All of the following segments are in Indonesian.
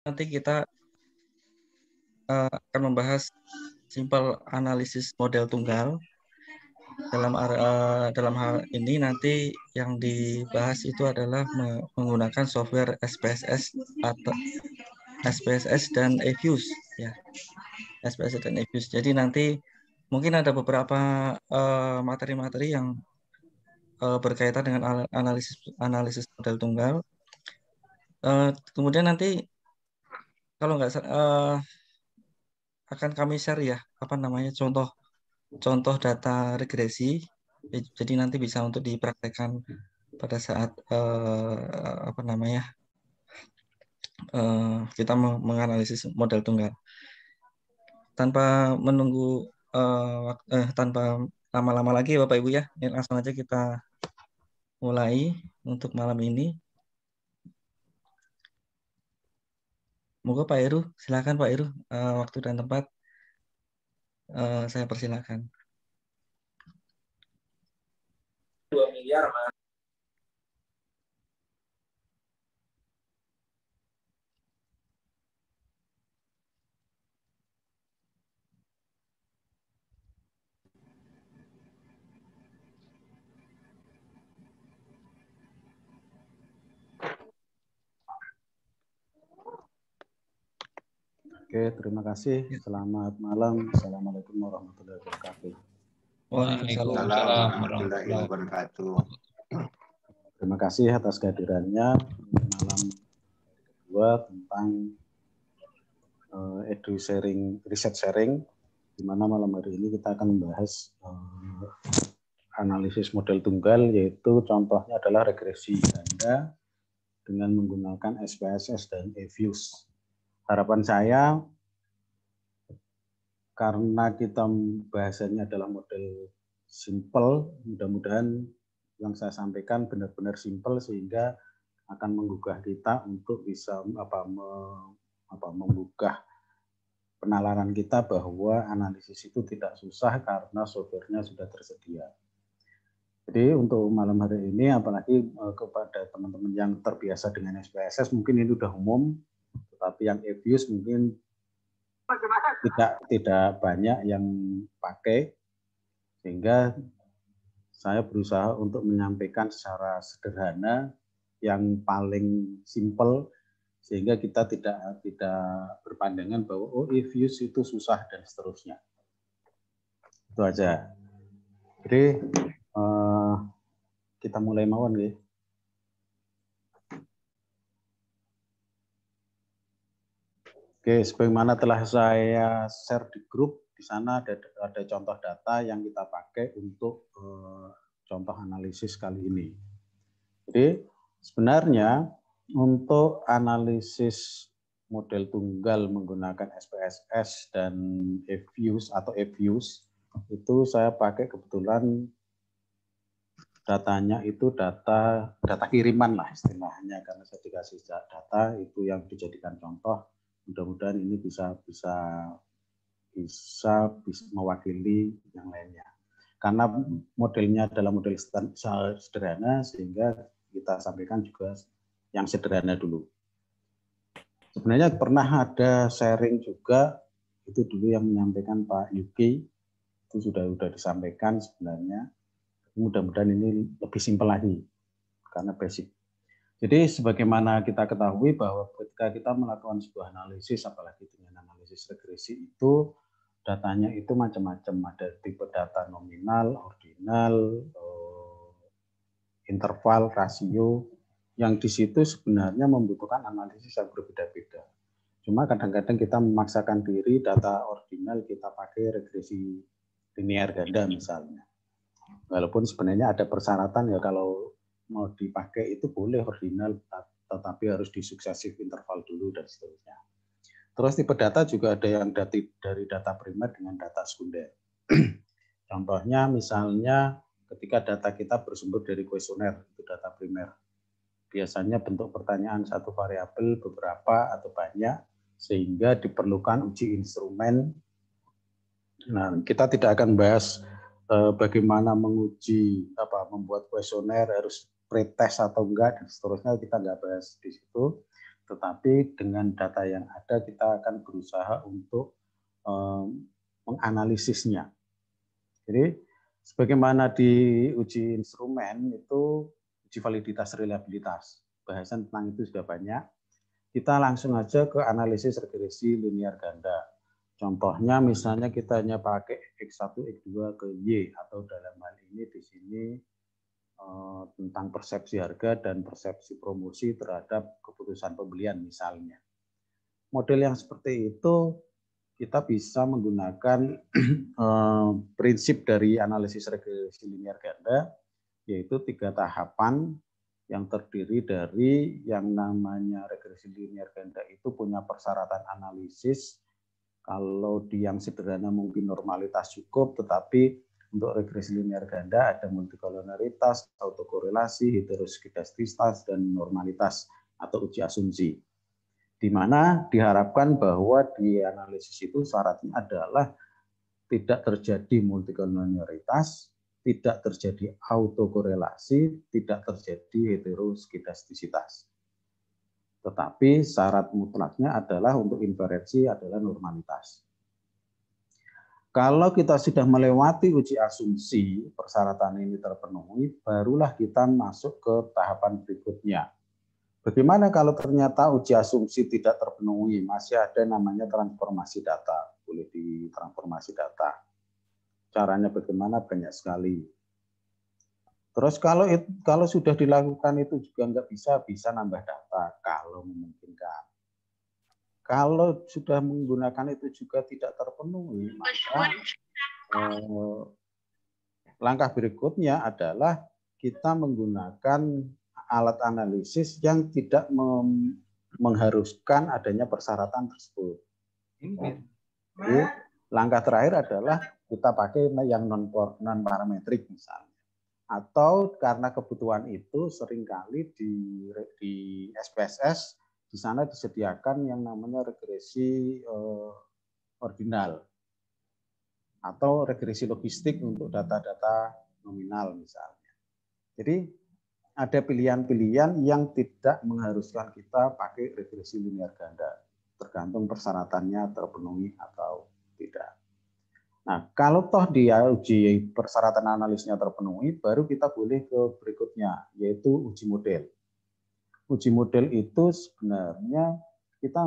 nanti kita akan membahas simple analisis model tunggal. Dalam hal ini nanti yang dibahas itu adalah menggunakan software SPSS atau SPSS dan eViews ya. SPSS dan eViews. Jadi nanti mungkin ada beberapa materi-materi yang berkaitan dengan analisis model tunggal. Kemudian nanti kalau nggak akan kami share ya contoh data regresi. Jadi nanti bisa untuk dipraktekkan pada saat kita menganalisis model tunggal. Tanpa menunggu tanpa lama-lama lagi Bapak Ibu ya, langsung aja kita mulai untuk malam ini. Moga Pak Heru, silakan Pak Heru, waktu dan tempat saya persilakan. 2 miliar, Mas. Oke, terima kasih. Selamat malam. Assalamualaikum warahmatullahi wabarakatuh. Waalaikumsalam warahmatullahi wabarakatuh. Terima kasih atas kehadirannya malam kedua tentang edu sharing, riset sharing, di mana malam hari ini kita akan membahas analisis model tunggal, yaitu contohnya adalah regresi ganda dengan menggunakan SPSS dan eViews. Harapan saya, karena kita bahasanya adalah model simple, mudah-mudahan yang saya sampaikan benar-benar simple sehingga akan menggugah kita untuk bisa membuka penalaran kita bahwa analisis itu tidak susah karena softwarenya sudah tersedia. Jadi untuk malam hari ini, apalagi kepada teman-teman yang terbiasa dengan SPSS, mungkin ini sudah umum, tetapi yang eViews mungkin tidak banyak yang pakai, sehingga saya berusaha untuk menyampaikan secara sederhana yang paling simple, sehingga kita tidak berpandangan bahwa oh eViews itu susah dan seterusnya. Itu aja. Jadi kita mulai mawon ya. Oke, sebagaimana telah saya share di grup, di sana ada contoh data yang kita pakai untuk contoh analisis kali ini. Jadi sebenarnya untuk analisis model tunggal menggunakan SPSS dan eViews atau eViews itu saya pakai kebetulan datanya itu data kiriman lah istilahnya, karena saya dikasih data itu yang dijadikan contoh. Mudah-mudahan ini bisa mewakili yang lainnya. Karena modelnya adalah model sederhana, sehingga kita sampaikan juga yang sederhana dulu. Sebenarnya pernah ada sharing juga, itu dulu yang menyampaikan Pak Yuki, itu sudah disampaikan sebenarnya. Mudah-mudahan ini lebih simpel lagi, karena basic. Jadi sebagaimana kita ketahui bahwa ketika kita melakukan sebuah analisis, apalagi dengan analisis regresi itu, datanya itu macam-macam. Ada tipe data nominal, ordinal, interval, rasio, yang di situ sebenarnya membutuhkan analisis yang berbeda-beda. Cuma kadang-kadang kita memaksakan diri data ordinal kita pakai regresi linear ganda misalnya. Walaupun sebenarnya ada persyaratan ya, kalau mau dipakai itu boleh ordinal, tetapi harus di suksesif interval dulu dan seterusnya. Terus tipe data juga ada yang dari data primer dengan data sekunder. Contohnya misalnya ketika data kita bersumber dari kuesioner, itu data primer. Biasanya bentuk pertanyaan satu variabel, beberapa atau banyak, sehingga diperlukan uji instrumen. Nah, kita tidak akan bahas bagaimana menguji membuat kuesioner harus pretest atau enggak dan seterusnya, kita nggak bahas di situ. Tetapi dengan data yang ada kita akan berusaha untuk menganalisisnya. Jadi sebagaimana di uji instrumen itu uji validitas reliabilitas. Bahasan tentang itu sudah banyak. Kita langsung aja ke analisis regresi linear ganda. Contohnya misalnya kita hanya pakai X1, X2 ke Y, atau dalam hal ini di sini tentang persepsi harga dan persepsi promosi terhadap keputusan pembelian misalnya. Model yang seperti itu kita bisa menggunakan prinsip dari analisis regresi linear ganda, yaitu 3 tahapan yang terdiri dari yang namanya regresi linear ganda itu punya persyaratan analisis. Kalau di yang sederhana mungkin normalitas cukup, tetapi untuk regresi linear ganda ada multikolonaritas, autokorelasi, heteroskidastitas, dan normalitas atau uji asumsi. Di mana diharapkan bahwa di analisis itu syaratnya adalah tidak terjadi multikolonaritas, tidak terjadi autokorelasi, tidak terjadi heteroskidastisitas. Tetapi syarat mutlaknya adalah untuk inferensi adalah normalitas. Kalau kita sudah melewati uji asumsi, persyaratan ini terpenuhi, barulah kita masuk ke tahapan berikutnya. Bagaimana kalau ternyata uji asumsi tidak terpenuhi, masih ada namanya transformasi data, boleh ditransformasi data. Caranya bagaimana? Banyak sekali. Terus kalau sudah dilakukan itu juga nggak bisa nambah data kalau memungkinkan. Kalau sudah menggunakan itu juga tidak terpenuhi, maka langkah berikutnya adalah kita menggunakan alat analisis yang tidak mengharuskan adanya persyaratan tersebut. Jadi, langkah terakhir adalah kita pakai yang non-parametrik misalnya. Atau karena kebutuhan itu seringkali di SPSS di sana disediakan yang namanya regresi ordinal atau regresi logistik untuk data-data nominal misalnya. Jadi ada pilihan-pilihan yang tidak mengharuskan kita pakai regresi linear ganda, tergantung persyaratannya terpenuhi atau tidak. Nah, kalau toh dia uji persyaratan analisnya terpenuhi, baru kita boleh ke berikutnya, yaitu uji model. Uji model itu sebenarnya kita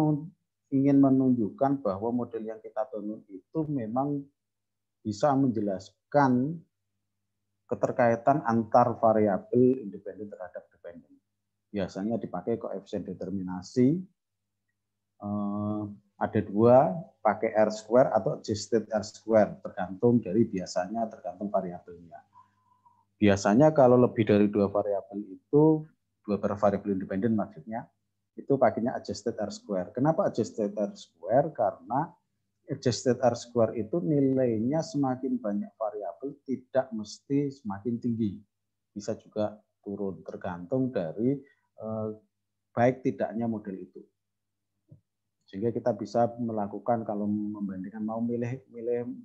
ingin menunjukkan bahwa model yang kita bangun itu memang bisa menjelaskan keterkaitan antar variabel independen terhadap dependen. Biasanya dipakai koefisien determinasi. Ada 2, pakai R-square atau adjusted R-square, tergantung variabelnya. Biasanya kalau lebih dari 2 variabel itu, 2 variabel independen maksudnya, itu pakainya adjusted R-square. Kenapa adjusted R-square? Karena adjusted R-square itu nilainya semakin banyak variabel tidak mesti semakin tinggi. Bisa juga turun, tergantung dari baik tidaknya model itu. Sehingga kita bisa melakukan kalau membandingkan mau milih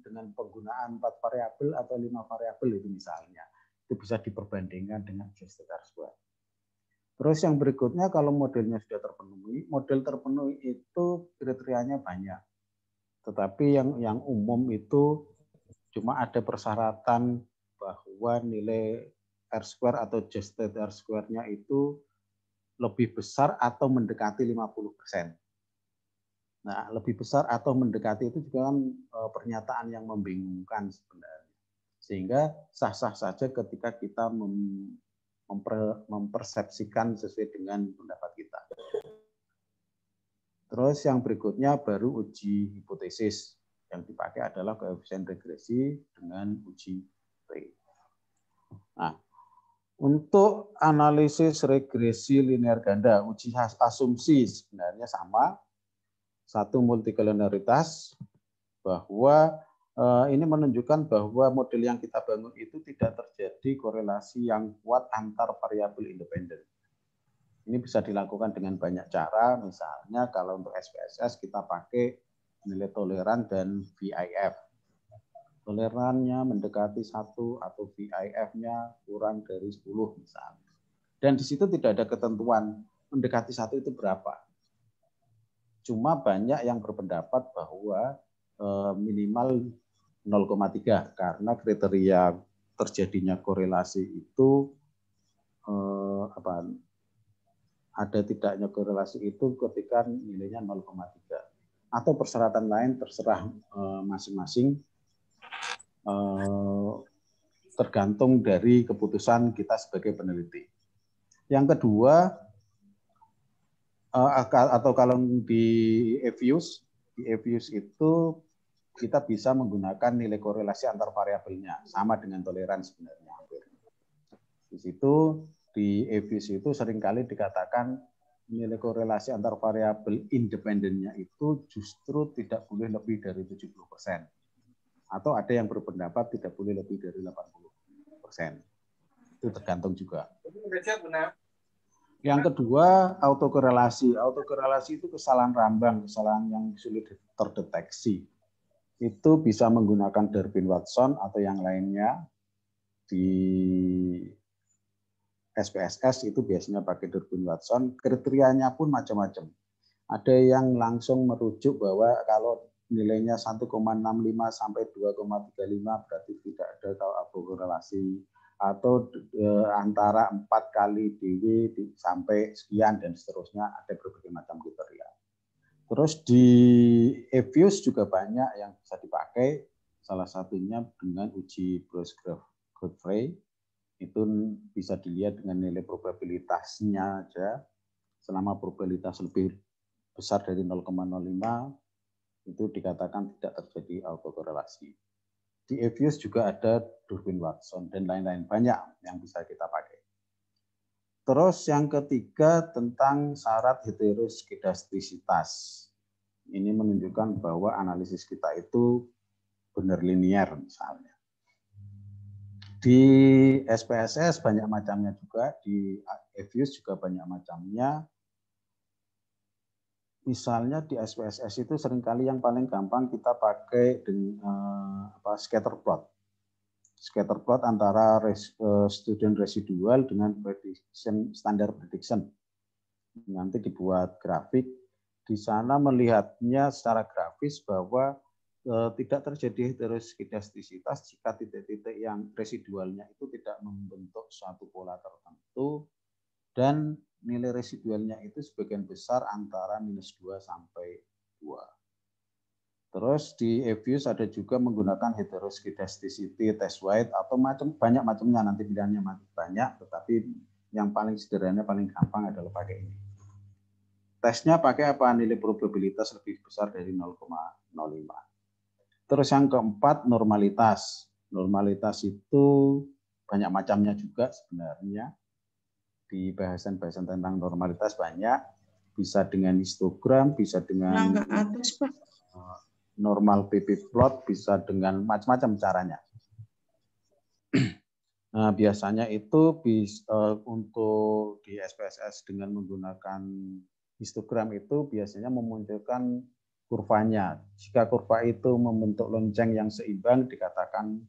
dengan penggunaan 4 variabel atau 5 variabel itu misalnya. Itu bisa diperbandingkan dengan adjusted R-square. Terus yang berikutnya kalau modelnya sudah terpenuhi, model terpenuhi itu kriterianya banyak. Tetapi yang umum itu cuma ada persyaratan bahwa nilai R-square atau adjusted R-square-nya itu lebih besar atau mendekati 50%. Nah, lebih besar atau mendekati itu juga kan pernyataan yang membingungkan sebenarnya. Sehingga sah-sah saja ketika kita mempersepsikan sesuai dengan pendapat kita. Terus yang berikutnya baru uji hipotesis. Yang dipakai adalah koefisien regresi dengan uji T. Nah, untuk analisis regresi linear ganda, uji asumsi sebenarnya sama. Satu multikolonaritas, bahwa ini menunjukkan bahwa model yang kita bangun itu tidak terjadi korelasi yang kuat antar variabel independen. Ini bisa dilakukan dengan banyak cara, misalnya kalau untuk SPSS kita pakai nilai toleran dan VIF. Tolerannya mendekati 1 atau VIF-nya kurang dari 10 misalnya. Dan di situ tidak ada ketentuan mendekati 1 itu berapa. Cuma banyak yang berpendapat bahwa minimal 0,3 karena kriteria terjadinya korelasi itu ada tidaknya korelasi itu ketika nilainya 0,3 atau persyaratan lain terserah masing-masing tergantung dari keputusan kita sebagai peneliti. Yang kedua atau kalau di EVIUS itu kita bisa menggunakan nilai korelasi antar variabelnya sama dengan toleran sebenarnya. Di situ di EVIUS itu seringkali dikatakan nilai korelasi antar variabel independennya itu justru tidak boleh lebih dari 70%. Atau ada yang berpendapat tidak boleh lebih dari 80%. Itu tergantung juga. Yang kedua, autokorelasi. Autokorelasi itu kesalahan rambang, kesalahan yang sulit terdeteksi. Itu bisa menggunakan Durbin-Watson atau yang lainnya. Di SPSS itu biasanya pakai Durbin-Watson. Kriterianya pun macam-macam. Ada yang langsung merujuk bahwa kalau nilainya 1,65 sampai 2,35 berarti tidak ada autokorelasi. Atau antara 4 kali DW sampai sekian dan seterusnya, ada berbagai macam kriteria. Terus di EVIUS juga banyak yang bisa dipakai, salah satunya dengan uji Brose-Godfrey, itu bisa dilihat dengan nilai probabilitasnya aja, selama probabilitas lebih besar dari 0,05, itu dikatakan tidak terjadi autokorelasi. Di EVIUS juga ada Durbin-Watson dan lain-lain, banyak yang bisa kita pakai. Terus yang ketiga tentang syarat heteroskedastisitas. Ini menunjukkan bahwa analisis kita itu benar linear misalnya. Di SPSS banyak macamnya juga, di EVIUS juga banyak macamnya. Misalnya di SPSS itu seringkali yang paling gampang kita pakai dengan scatter plot. Scatter plot antara student residual dengan prediction, standar prediction. Nanti dibuat grafik. Di sana melihatnya secara grafis bahwa tidak terjadi heteroskedastisitas jika titik-titik yang residualnya itu tidak membentuk suatu pola tertentu dan nilai residualnya itu sebagian besar antara -2 sampai 2. Terus di EVIUS ada juga menggunakan heteroskedasticity test weight atau banyak macamnya, nanti pilihannya banyak, tetapi yang paling sederhana, paling gampang adalah pakai ini. Tesnya pakai apa? Nilai probabilitas lebih besar dari 0,05. Terus yang keempat, normalitas. Normalitas itu banyak macamnya juga sebenarnya. Di bahasan-bahasan tentang normalitas banyak, bisa dengan histogram, bisa dengan normal PP plot, bisa dengan macam-macam caranya. Nah, biasanya itu untuk di SPSS dengan menggunakan histogram itu biasanya memunculkan kurvanya. Jika kurva itu membentuk lonceng yang seimbang dikatakan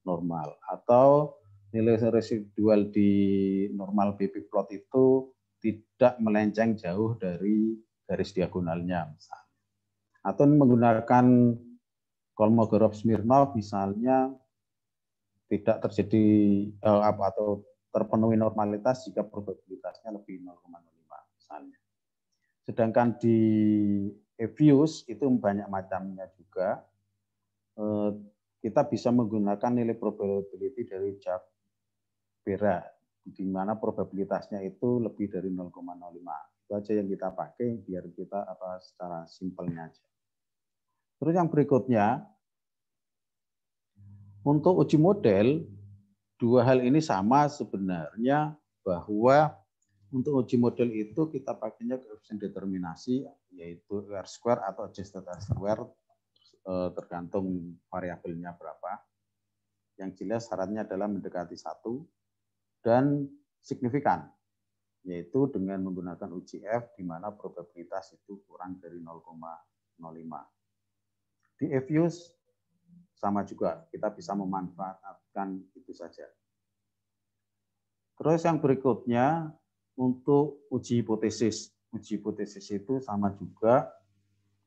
normal, atau nilai residual di normal BP plot itu tidak melenceng jauh dari garis diagonalnya misalnya. Atau menggunakan Kolmogorov-Smirnov misalnya tidak terjadi atau terpenuhi normalitas jika probabilitasnya lebih 0,05 misalnya. Sedangkan di EVIUS itu banyak macamnya juga. Kita bisa menggunakan nilai probability dari Bera, di mana probabilitasnya itu lebih dari 0,05. Itu aja yang kita pakai biar kita secara simpelnya aja. Terus yang berikutnya, untuk uji model, dua hal ini sama sebenarnya, bahwa untuk uji model itu kita pakainya koefisien determinasi, yaitu R-square atau adjusted R-square, tergantung variabelnya berapa. Yang jelas syaratnya adalah mendekati 1 dan signifikan, yaitu dengan menggunakan uji F di mana probabilitas itu kurang dari 0,05. Di EVIUS sama juga, kita bisa memanfaatkan itu saja. Terus yang berikutnya untuk uji hipotesis. Uji hipotesis itu sama juga,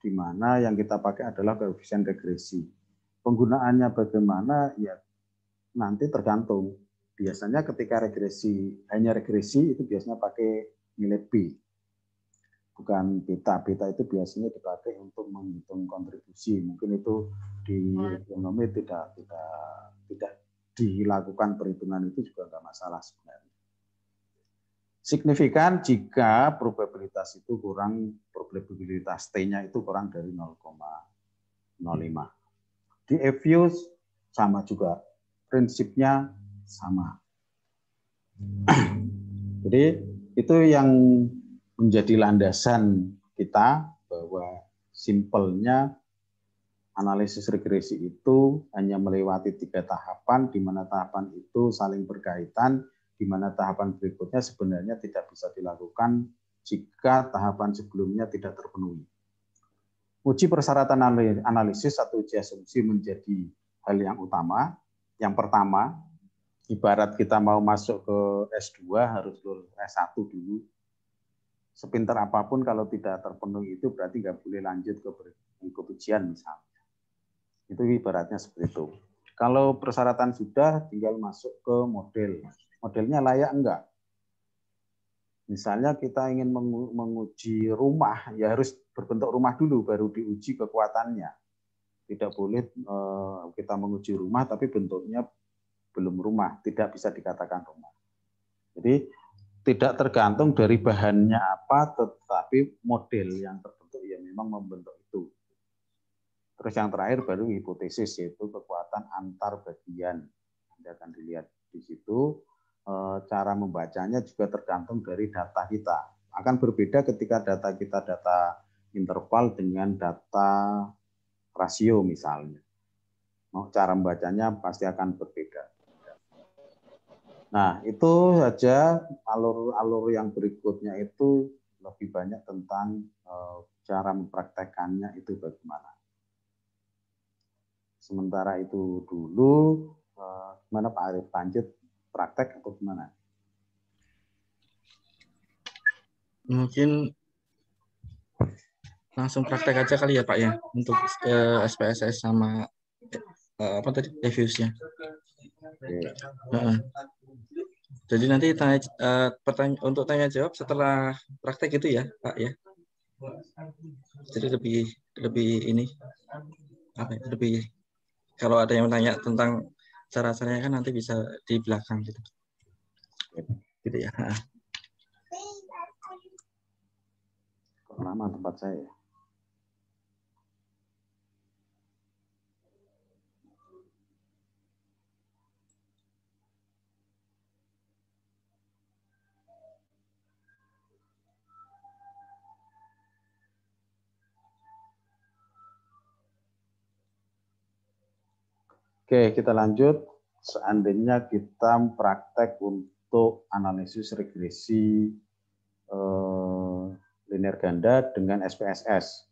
di mana yang kita pakai adalah koefisien regresi. Penggunaannya bagaimana ya nanti tergantung. Biasanya ketika hanya regresi itu biasanya pakai nilai B. Bukan beta. Beta itu biasanya dipakai untuk menghitung kontribusi. Mungkin itu di ekonomi tidak dilakukan perhitungan itu juga enggak masalah sebenarnya. Signifikan jika probabilitas itu kurang, probabilitas T-nya itu kurang dari 0,05. Di EFUS sama juga, prinsipnya sama. Jadi itu yang menjadi landasan kita bahwa simpelnya analisis regresi itu hanya melewati 3 tahapan, di mana tahapan itu saling berkaitan, di mana tahapan berikutnya sebenarnya tidak bisa dilakukan jika tahapan sebelumnya tidak terpenuhi. Uji persyaratan analisis atau uji asumsi menjadi hal yang utama. Yang pertama, ibarat kita mau masuk ke S2 harus lulus S1 dulu. Sepintar apapun kalau tidak terpenuhi itu berarti nggak boleh lanjut ke ujian misalnya. Itu ibaratnya seperti itu. Kalau persyaratan sudah, tinggal masuk ke model. Modelnya layak enggak? Misalnya kita ingin menguji rumah, ya harus berbentuk rumah dulu, baru diuji kekuatannya. Tidak boleh kita menguji rumah, tapi bentuknya belum rumah, tidak bisa dikatakan rumah. Jadi tidak tergantung dari bahannya apa, tetapi model yang terbentuk ya memang membentuk itu. Terus yang terakhir baru hipotesis, yaitu kekuatan antar bagian. Anda akan dilihat di situ. Cara membacanya juga tergantung dari data kita. Akan berbeda ketika data kita data interval dengan data rasio misalnya. Cara membacanya pasti akan berbeda. Nah, itu saja alur-alur yang berikutnya itu lebih banyak tentang cara mempraktekannya itu bagaimana. Sementara itu dulu, gimana Pak Arief, lanjut praktek atau gimana? Mungkin langsung praktek aja kali ya Pak ya, untuk SPSS sama apa tadi EFUS-nya. Jadi nanti untuk tanya jawab setelah praktek itu ya Pak ya. Jadi lebih ini apa ya, lebih kalau ada yang tanya tentang cara-caranya kan nanti bisa di belakang gitu. Gitu ya. Kok lama tempat saya? Oke, kita lanjut. Seandainya kita praktek untuk analisis regresi linear ganda dengan SPSS.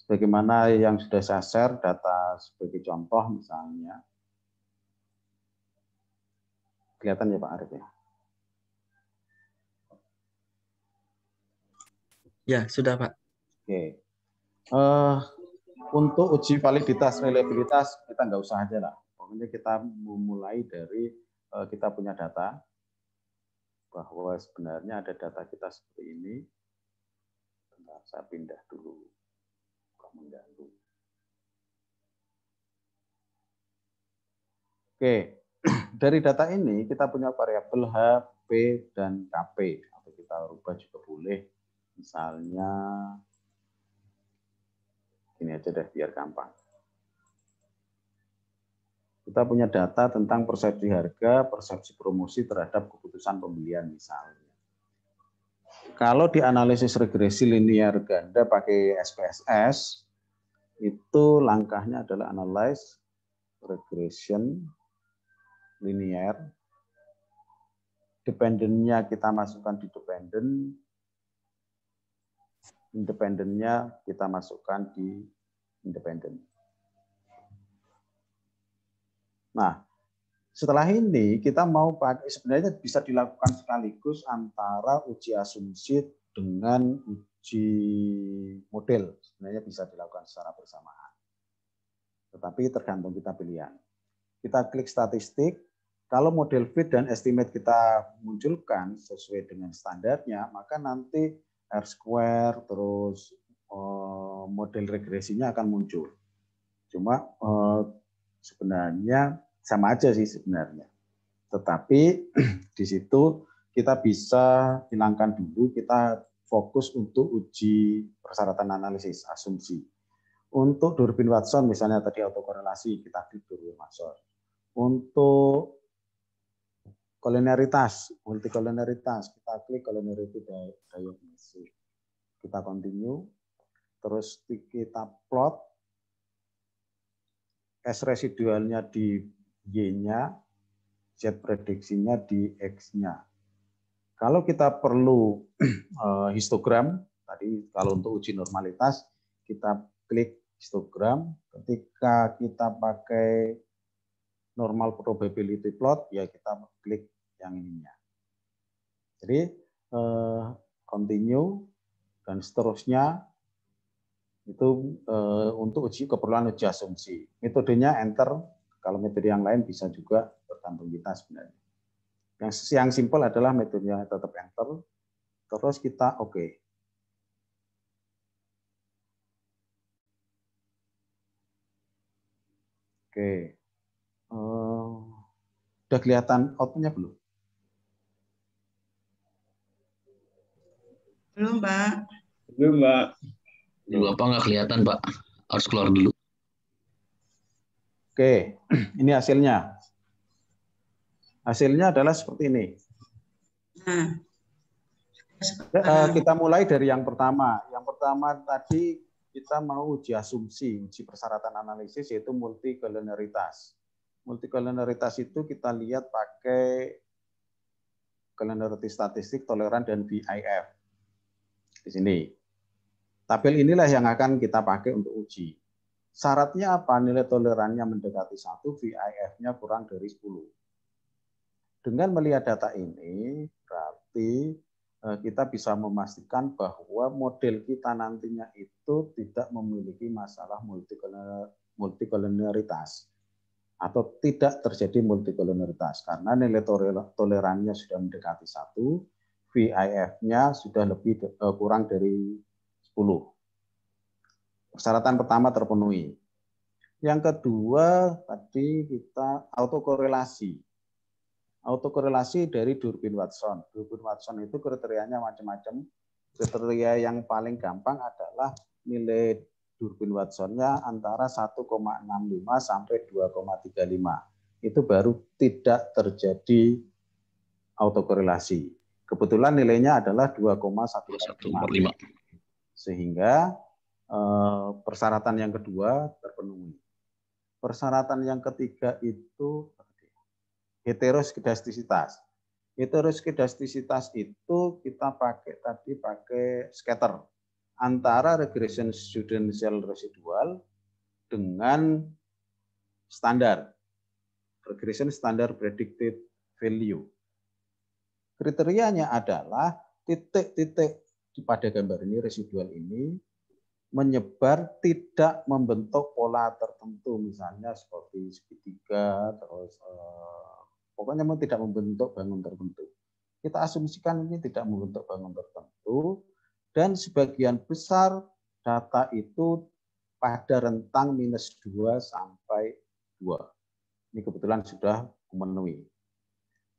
Sebagaimana yang sudah saya share data sebagai contoh misalnya. Kelihatan ya Pak Arief ya? Ya, sudah Pak. Oke. Untuk uji validitas, reliabilitas, kita nggak usah aja lah. Pokoknya kita memulai dari kita punya data, bahwa sebenarnya ada data kita seperti ini. Bentar, saya pindah dulu. Mengganggu. Oke, dari data ini kita punya variabel H, P, dan KP. Atau kita rubah juga boleh. Misalnya, ini aja deh biar gampang. Kita punya data tentang persepsi harga, persepsi promosi terhadap keputusan pembelian misalnya. Kalau di analisis regresi linear ganda pakai SPSS, itu langkahnya adalah analyze regression linear. Dependennya kita masukkan di dependent, independennya kita masukkan di independent. Nah, setelah ini kita mau pakai, sebenarnya bisa dilakukan sekaligus antara uji asumsi dengan uji model sebenarnya bisa dilakukan secara bersamaan. Tetapi tergantung kita pilihan. Kita klik statistik, kalau model fit dan estimate kita munculkan sesuai dengan standarnya, maka nanti R-square terus model regresinya akan muncul. Cuma sebenarnya sama aja sih sebenarnya. Tetapi di situ kita bisa hilangkan dulu, kita fokus untuk uji persyaratan analisis, asumsi. Untuk Durbin Watson misalnya tadi autokorelasi, kita klik Durbin Watson. Untuk kolineritas, multikolinitas, kita klik kolinarity diagnosis. Kita continue, terus kita plot S residualnya di Y-nya, Z prediksinya di X-nya. Kalau kita perlu histogram, tadi kalau untuk uji normalitas, kita klik histogram. Ketika kita pakai normal probability plot, ya kita klik yang ininya. Jadi continue dan seterusnya itu untuk uji keperluan uji asumsi. Metodenya enter. Kalau metode yang lain bisa juga tergantung kita sebenarnya. Yang simpel adalah metodenya tetap enter. Terus kita oke. Oke. Udah kelihatan outputnya belum? Belum, Pak. Belum, Mbak. Dulu apa nggak kelihatan, Pak? Harus keluar dulu. Oke, ini hasilnya. Hasilnya adalah seperti ini. Nah, Kita mulai dari yang pertama. Yang pertama tadi kita mau uji asumsi, uji persyaratan analisis, yaitu multikolinitas. Multikolinitas itu kita lihat pakai kolinarity statistik, toleran, dan VIF. Di sini. Tabel inilah yang akan kita pakai untuk uji. Syaratnya apa? Nilai tolerannya mendekati 1, VIF-nya kurang dari 10. Dengan melihat data ini, berarti kita bisa memastikan bahwa model kita nantinya itu tidak memiliki masalah multikolinitas atau tidak terjadi multikolinitas karena nilai tolerannya sudah mendekati 1, VIF-nya sudah lebih kurang dari 10. Persyaratan pertama terpenuhi. Yang kedua tadi kita autokorelasi. Autokorelasi dari Durbin Watson. Durbin Watson itu kriterianya macam-macam. Kriteria yang paling gampang adalah nilai Durbin Watson-nya antara 1,65 sampai 2,35. Itu baru tidak terjadi autokorelasi. Kebetulan nilainya adalah 2,145. Sehingga persyaratan yang kedua terpenuhi. Persyaratan yang ketiga itu heteroskedastisitas. Heteroskedastisitas itu kita pakai scatter antara regression studential residual dengan standar regression standar predicted value. Kriterianya adalah titik-titik pada gambar ini residual ini menyebar tidak membentuk pola tertentu, misalnya seperti segitiga, terus pokoknya tidak membentuk bangun tertentu. Kita asumsikan ini tidak membentuk bangun tertentu, dan sebagian besar data itu pada rentang -2 sampai 2. Ini kebetulan sudah memenuhi.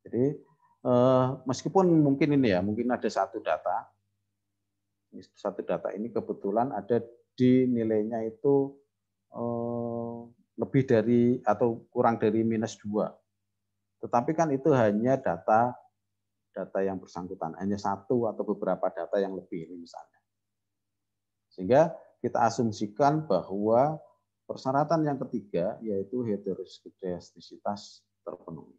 Jadi meskipun mungkin ini ya, mungkin ada satu data ini kebetulan ada di nilainya itu lebih dari atau kurang dari -2. Tetapi kan itu hanya data yang bersangkutan, hanya satu atau beberapa data yang lebih ini misalnya. Sehingga kita asumsikan bahwa persyaratan yang ketiga yaitu heteroskedastisitas terpenuhi.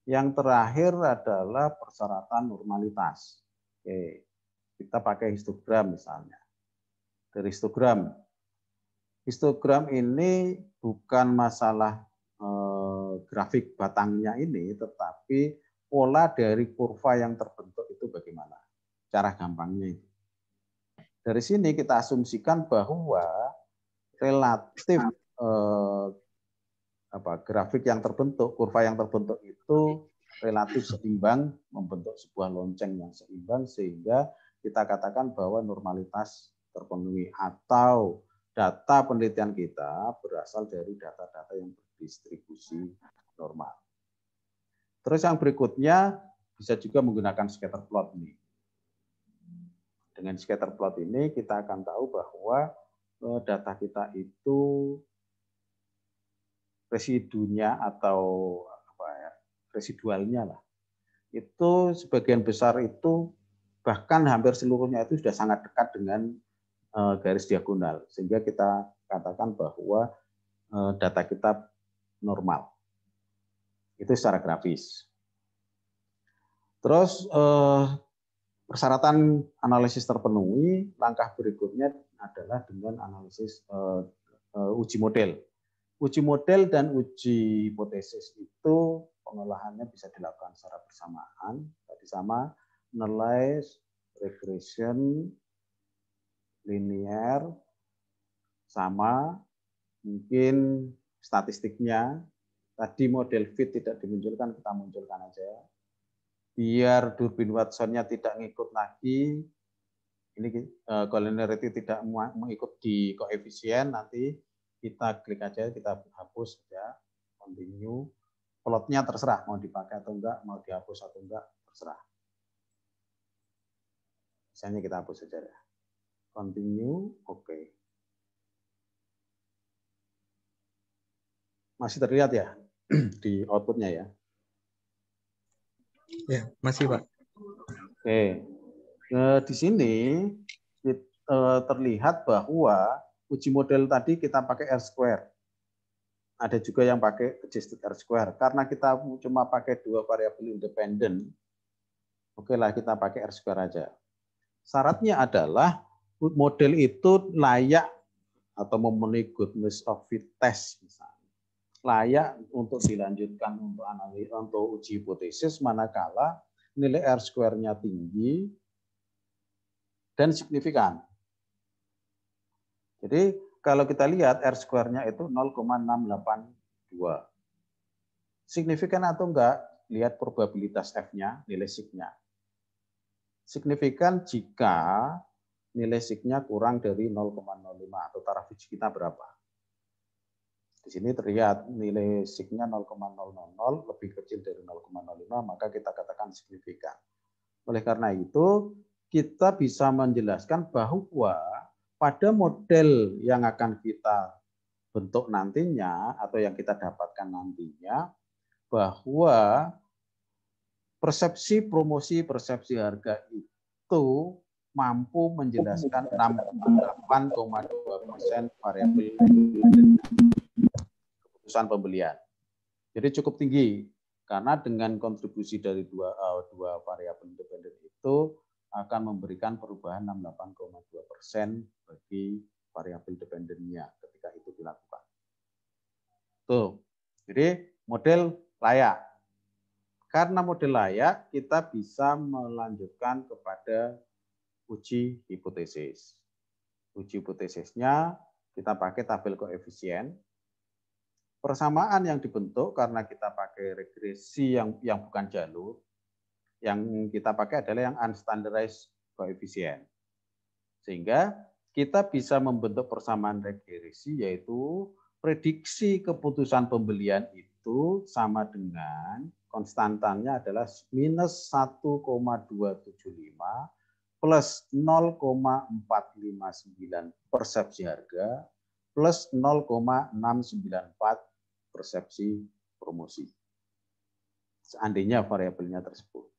Yang terakhir adalah persyaratan normalitas. Oke, kita pakai histogram misalnya. Dari histogram ini bukan masalah grafik batangnya ini, tetapi pola dari kurva yang terbentuk itu bagaimana? Cara gampangnya itu. Dari sini kita asumsikan bahwa relatif grafik yang terbentuk, kurva yang terbentuk itu relatif seimbang, membentuk sebuah lonceng yang seimbang, sehingga kita katakan bahwa normalitas terpenuhi, atau data penelitian kita berasal dari data-data yang berdistribusi normal. Terus yang berikutnya bisa juga menggunakan scatter plot ini. Dengan scatter plot ini kita akan tahu bahwa data kita itu residunya atau residualnya lah, itu sebagian besar itu bahkan hampir seluruhnya itu sudah sangat dekat dengan garis diagonal, sehingga kita katakan bahwa data kita normal. Itu secara grafis. Terus persyaratan analisis terpenuhi, langkah berikutnya adalah dengan analisis uji model. Uji model dan uji hipotesis itu pengolahannya bisa dilakukan secara bersamaan, tadi sama analyze, regression, linear, sama mungkin statistiknya. Tadi model fit tidak dimunculkan, kita munculkan aja. Biar Durbin Watson-nya tidak ngikut lagi, ini collinearity tidak mengikut di koefisien, nanti kita klik aja, kita hapus ya, continue. Plotnya terserah mau dipakai atau enggak, mau dihapus atau enggak, terserah. Misalnya kita hapus saja ya. Continue, oke. Masih terlihat ya di outputnya ya? Ya, masih Pak. Oke. Di sini terlihat bahwa uji model tadi kita pakai R-square. Ada juga yang pakai adjusted R-square. Karena kita cuma pakai dua variabel independen, oke lah kita pakai R-square aja. Syaratnya adalah model itu layak atau memenuhi goodness of fit test misalnya. Layak untuk dilanjutkan untuk analis, untuk uji hipotesis manakala nilai R-square-nya tinggi dan signifikan. Jadi kalau kita lihat R-square-nya itu 0,682. Signifikan atau enggak? Lihat probabilitas F-nya, nilai sig-nya. Signifikan jika nilai sig-nya kurang dari 0,05 atau taraf uji kita berapa. Di sini terlihat nilai sig-nya 0,000, lebih kecil dari 0,05, maka kita katakan signifikan. Oleh karena itu, kita bisa menjelaskan bahwa pada model yang akan kita bentuk nantinya atau yang kita dapatkan nantinya, bahwa persepsi promosi, persepsi harga itu mampu menjelaskan 68,2% variabel keputusan pembelian. Jadi cukup tinggi karena dengan kontribusi dari dua variabel independen itu akan memberikan perubahan 68,2% bagi variabel dependennya ketika itu dilakukan. Tuh. Jadi model layak. Karena model layak, kita bisa melanjutkan kepada uji hipotesis. Uji hipotesisnya kita pakai tabel koefisien. Persamaan yang dibentuk karena kita pakai regresi yang bukan jalur. Yang kita pakai adalah yang unstandardized coefficient. Sehingga kita bisa membentuk persamaan regresi, yaitu prediksi keputusan pembelian itu sama dengan konstantannya adalah minus 1,275 plus 0,459 persepsi harga plus 0,694 persepsi promosi. Seandainya variabelnya tersebut.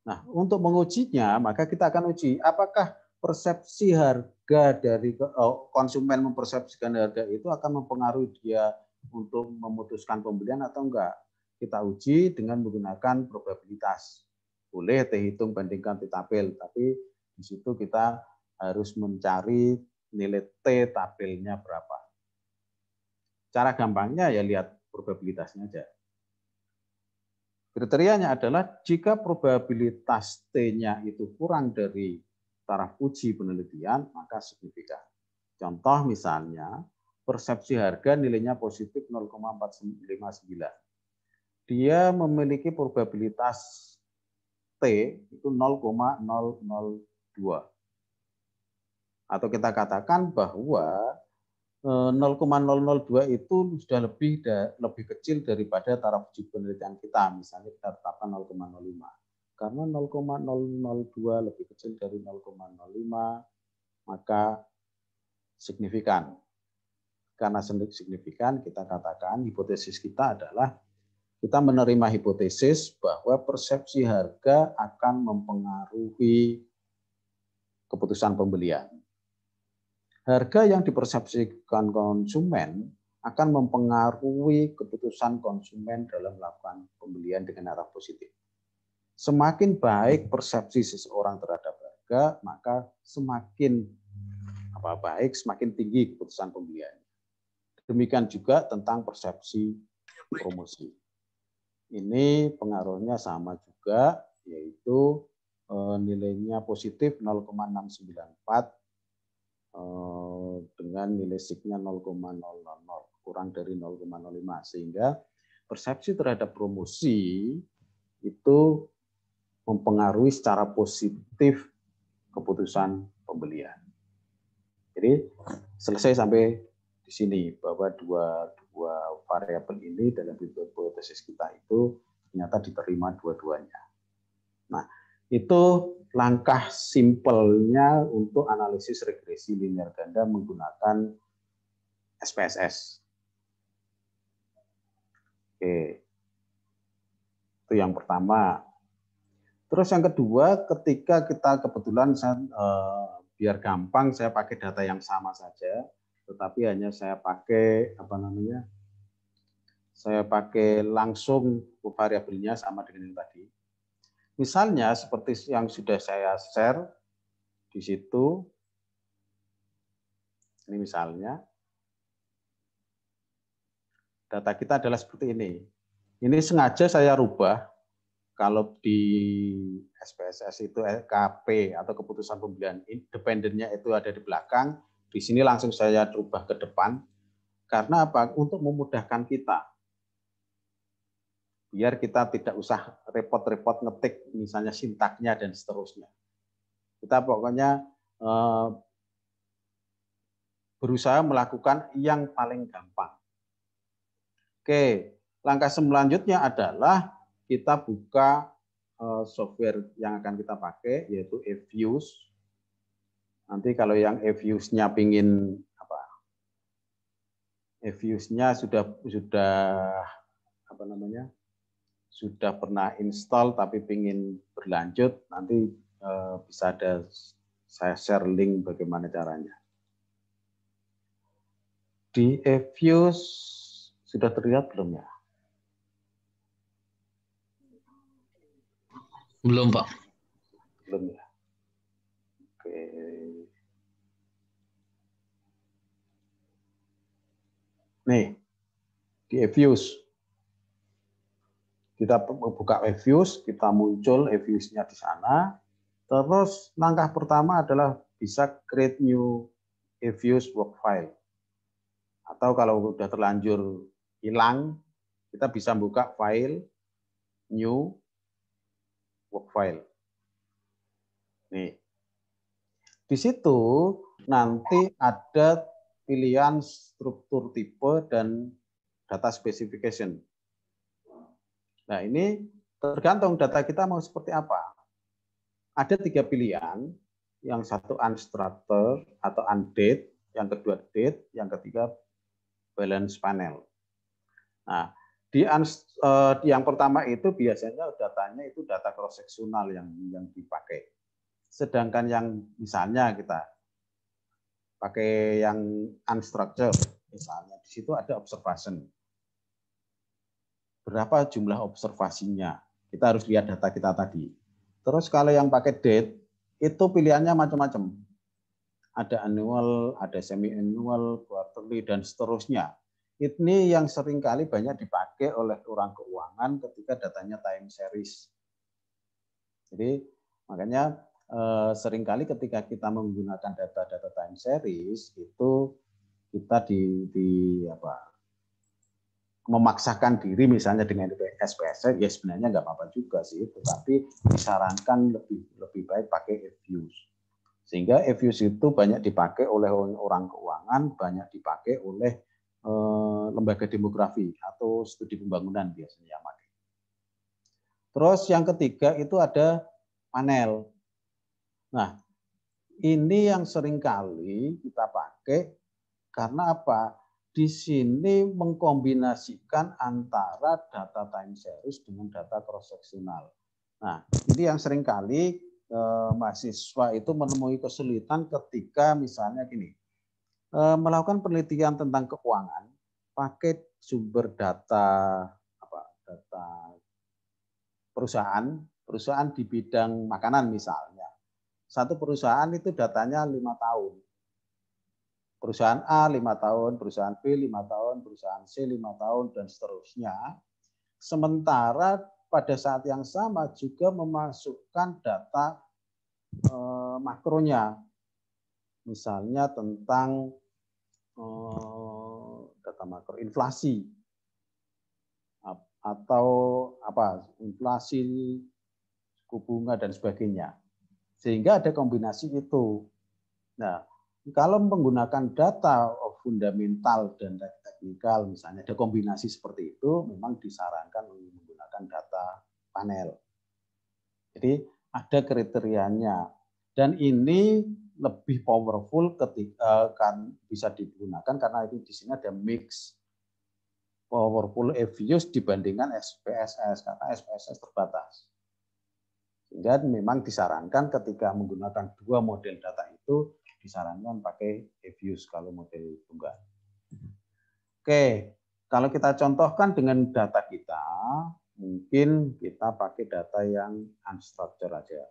Nah, untuk mengujinya, maka kita akan uji apakah persepsi harga dari konsumen mempersepsikan harga itu akan mempengaruhi dia untuk memutuskan pembelian atau enggak. Kita uji dengan menggunakan probabilitas. Boleh hitung bandingkan T tabel, tapi di situ kita harus mencari nilai T tabelnya berapa. Cara gampangnya ya lihat probabilitasnya aja. Kriterianya adalah jika probabilitas T-nya itu kurang dari taraf uji penelitian, maka signifikan. Contoh misalnya, persepsi harga nilainya positif 0,459. Dia memiliki probabilitas T itu 0,002. Atau kita katakan bahwa 0,002 itu sudah lebih kecil daripada taraf uji penelitian kita. Misalnya kita tetapkan 0,05. Karena 0,002 lebih kecil dari 0,05, maka signifikan. Karena signifikan, kita katakan hipotesis kita adalah kita menerima hipotesis bahwa persepsi harga akan mempengaruhi keputusan pembelian. Harga yang dipersepsikan konsumen akan mempengaruhi keputusan konsumen dalam melakukan pembelian dengan arah positif. Semakin baik persepsi seseorang terhadap harga, maka semakin baik, semakin tinggi keputusan pembelian. Demikian juga tentang persepsi promosi. Ini pengaruhnya sama juga, yaitu nilainya positif 0,694 dengan nilai sigma 0,000, kurang dari 0,05, sehingga persepsi terhadap promosi itu mempengaruhi secara positif keputusan pembelian. Jadi selesai sampai di sini bahwa dua variabel ini dalam hipotesis kita itu ternyata diterima dua-duanya. Nah, itu langkah simpelnya untuk analisis regresi linear ganda menggunakan SPSS. Oke. Itu yang pertama. Terus yang kedua, ketika kita kebetulan biar gampang saya pakai data yang sama saja, tetapi hanya saya pakai saya pakai langsung variabelnya sama dengan yang tadi. Misalnya seperti yang sudah saya share di situ. Ini misalnya data kita adalah seperti ini. Ini sengaja saya rubah. Kalau di SPSS itu KP atau keputusan pembelian independennya itu ada di belakang, di sini langsung saya rubah ke depan. Karena apa? Untuk memudahkan kita. Biar kita tidak usah repot-repot ngetik misalnya sintaknya dan seterusnya. Kita pokoknya berusaha melakukan yang paling gampang. Oke, langkah selanjutnya adalah kita buka software yang akan kita pakai, yaitu eViews. Nanti kalau yang eViews-nya pingin eViews-nya sudah pernah install tapi pingin berlanjut, nanti bisa ada saya share link bagaimana caranya. Di eViews sudah terlihat belum ya? Belum, Pak. Belum ya. Oke. Nih, di eViews. Kita buka eViews, kita muncul eViews-nya di sana. Terus langkah pertama adalah bisa create new eViews work file. Atau kalau sudah terlanjur hilang, kita bisa buka file new work file. Nih. Di situ nanti ada pilihan struktur tipe dan data specification. Nah, ini tergantung data kita mau seperti apa. Ada 3 pilihan, yang satu unstructured atau undate, yang kedua date, yang ketiga balance panel. Nah, di yang pertama itu biasanya datanya itu data cross sectional yang dipakai. Sedangkan yang misalnya kita pakai yang unstructured, misalnya di situ ada observation. Berapa jumlah observasinya? Kita harus lihat data kita tadi. Terus kalau yang pakai date, itu pilihannya macam-macam. Ada annual, ada semi-annual, quarterly, dan seterusnya. Ini yang seringkali banyak dipakai oleh orang keuangan ketika datanya time series. Jadi makanya seringkali ketika kita menggunakan data-data time series itu kita memaksakan diri misalnya dengan SPSS, ya sebenarnya nggak apa-apa juga sih, tetapi disarankan lebih baik pakai EFUSE. Sehingga EFUSE itu banyak dipakai oleh orang keuangan, banyak dipakai oleh lembaga demografi atau studi pembangunan biasanya yang pakai. Terus yang ketiga itu ada panel. Nah, ini yang seringkali kita pakai karena apa? Di sini mengkombinasikan antara data time series dengan data cross-sectional. Nah, ini yang seringkali mahasiswa itu menemui kesulitan ketika misalnya gini, melakukan penelitian tentang keuangan, pakai sumber data data perusahaan di bidang makanan misalnya. Satu perusahaan itu datanya 5 tahun. Perusahaan A 5 tahun, perusahaan B 5 tahun, perusahaan C 5 tahun, dan seterusnya. Sementara pada saat yang sama juga memasukkan data makronya. Misalnya tentang data makro inflasi. Atau inflasi, suku bunga, dan sebagainya. Sehingga ada kombinasi itu. Nah, kalau menggunakan data fundamental dan teknikal, misalnya ada kombinasi seperti itu, memang disarankan menggunakan data panel. Jadi ada kriterianya, dan ini lebih powerful ketika kan bisa digunakan karena ini di sini ada mix powerful EFUSE dibandingkan SPSS karena SPSS terbatas. Sehingga memang disarankan ketika menggunakan dua model data itu disarankan pakai EFUSE kalau model tunggal. Oke, kalau kita contohkan dengan data kita, mungkin kita pakai data yang unstructured aja.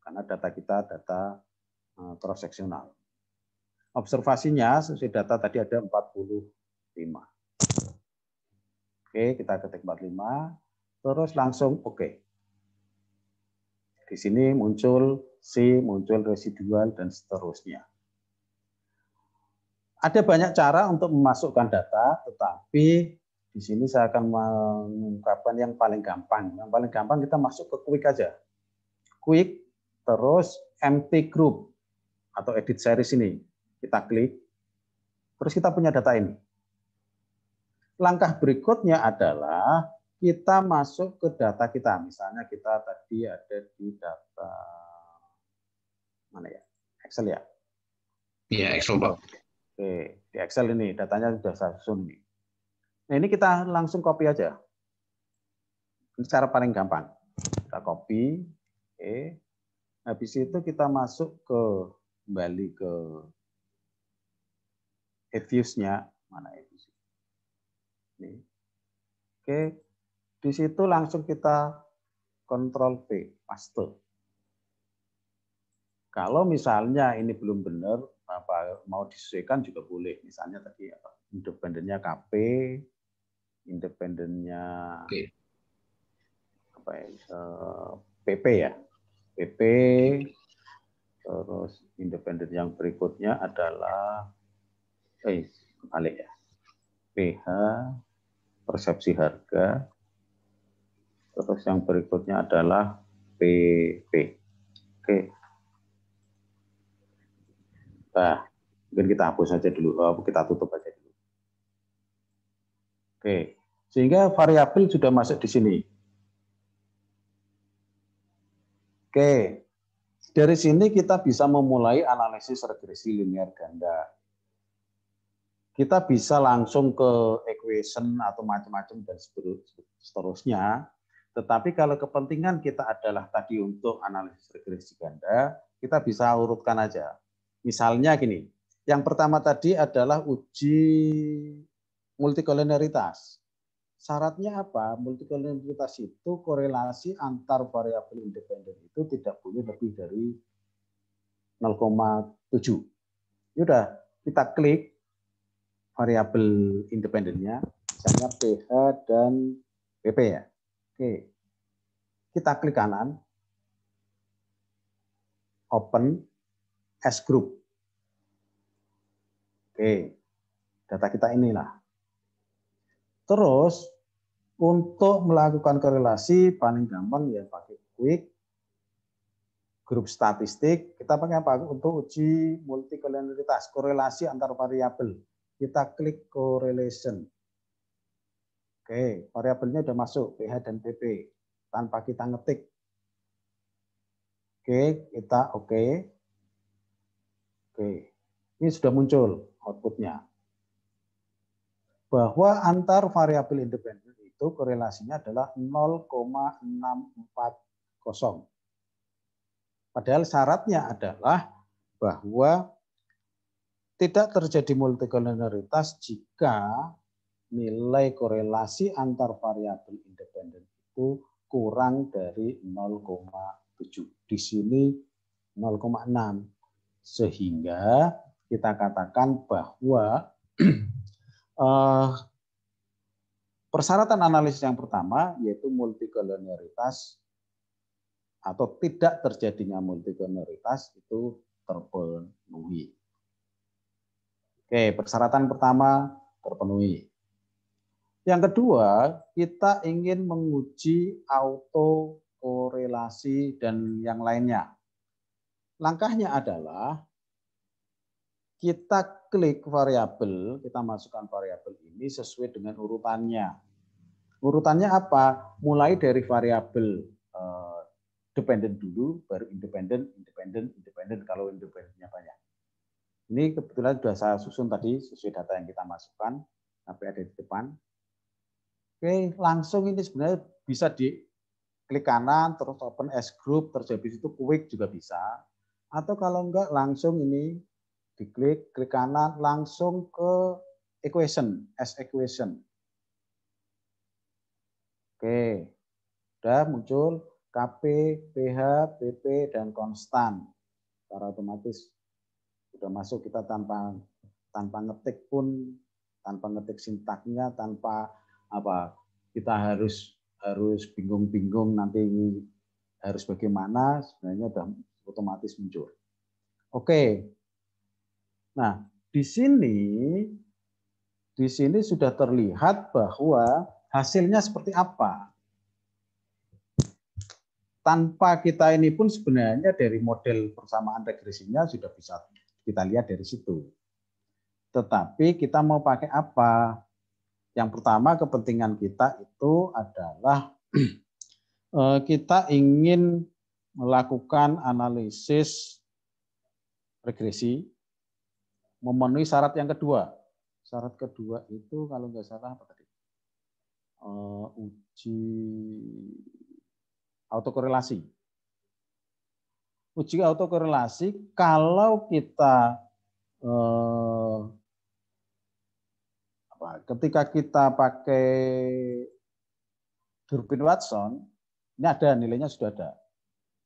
Karena data kita data cross-sectional. Observasinya sesuai data tadi ada 45. Oke, kita ketik 45, terus langsung oke. Di sini muncul C, muncul residual, dan seterusnya. Ada banyak cara untuk memasukkan data, tetapi di sini saya akan mengungkapkan yang paling gampang. Yang paling gampang kita masuk ke Quick aja. Quick, terus empty group atau edit series ini. Kita klik, terus kita punya data ini. Langkah berikutnya adalah kita masuk ke data kita. Misalnya kita tadi ada di data mana ya? Excel ya? Iya, Excel, Pak. Oke, di Excel ini datanya sudah saya susun ini. Nah, ini kita langsung copy aja. Ini cara paling gampang. Kita copy, oke. Habis itu kita masuk kembali ke EFUSE-nya, mana EFUSE? Ini. Oke, di situ langsung kita Ctrl V, paste. Kalau misalnya ini belum benar, mau disesuaikan juga boleh. Misalnya tadi independennya KP, independennya PP ya, PP. Terus independen yang berikutnya adalah balik ya, PH, persepsi harga. Terus yang berikutnya adalah PP. Oke. Nah, mungkin kita hapus saja dulu, kita tutup aja dulu. Oke, sehingga variabel sudah masuk di sini. Oke, dari sini kita bisa memulai analisis regresi linear ganda. Kita bisa langsung ke equation atau macam-macam dan seterusnya. Tetapi kalau kepentingan kita adalah tadi untuk analisis regresi ganda, kita bisa urutkan aja. Misalnya gini, yang pertama tadi adalah uji multikoliniaritas. Syaratnya apa? Multikoliniaritas itu korelasi antar variabel independen itu tidak boleh lebih dari 0,7. Yaudah, kita klik variabel independennya, misalnya PH dan PP ya. Oke, kita klik kanan. open S group. Oke, data kita inilah. Terus untuk melakukan korelasi paling gampang ya pakai quick grup statistik. Kita pakai apa untuk uji multikolonialitas, korelasi antar variabel. Kita klik correlation. Oke, variabelnya sudah masuk pH dan pp tanpa kita ngetik. Oke, kita oke. Oke, ini sudah muncul outputnya. Bahwa antar variabel independen itu korelasinya adalah 0,640. Padahal syaratnya adalah bahwa tidak terjadi multikolonialitas jika nilai korelasi antar variabel independen itu kurang dari 0,7. Di sini 0,6. Sehingga kita katakan bahwa persyaratan analisis yang pertama yaitu multikolonialitas atau tidak terjadinya multikolonialitas itu terpenuhi. Oke, persyaratan pertama terpenuhi. Yang kedua, kita ingin menguji autokorelasi dan yang lainnya. Langkahnya adalah kita klik variabel, kita masukkan variabel ini sesuai dengan urutannya. Urutannya apa? Mulai dari variabel dependent dulu, baru independen, kalau independennya banyak. Ini kebetulan sudah saya susun tadi sesuai data yang kita masukkan, sampai ada di depan. Oke, langsung ini sebenarnya bisa diklik kanan, terus open S group, terus habis itu quick juga bisa. Atau kalau enggak langsung ini diklik, klik kanan, langsung ke equation, S equation. Oke, sudah muncul KP, pH, PP, dan konstan. Secara otomatis sudah masuk kita tanpa ngetik pun, tanpa ngetik sintaknya, tanpa apa kita harus bingung-bingung nanti harus bagaimana, sebenarnya sudah otomatis muncul. Oke. Nah, di sini sudah terlihat bahwa hasilnya seperti apa. Tanpa kita ini pun sebenarnya dari model persamaan regresinya sudah bisa kita lihat dari situ. Tetapi kita mau pakai apa? Yang pertama kepentingan kita itu adalah kita ingin melakukan analisis regresi memenuhi syarat yang kedua. Syarat kedua itu kalau nggak salah apa tadi? Uji autokorelasi. Uji autokorelasi kalau kita ketika kita pakai Durbin Watson, ini ada nilainya sudah ada.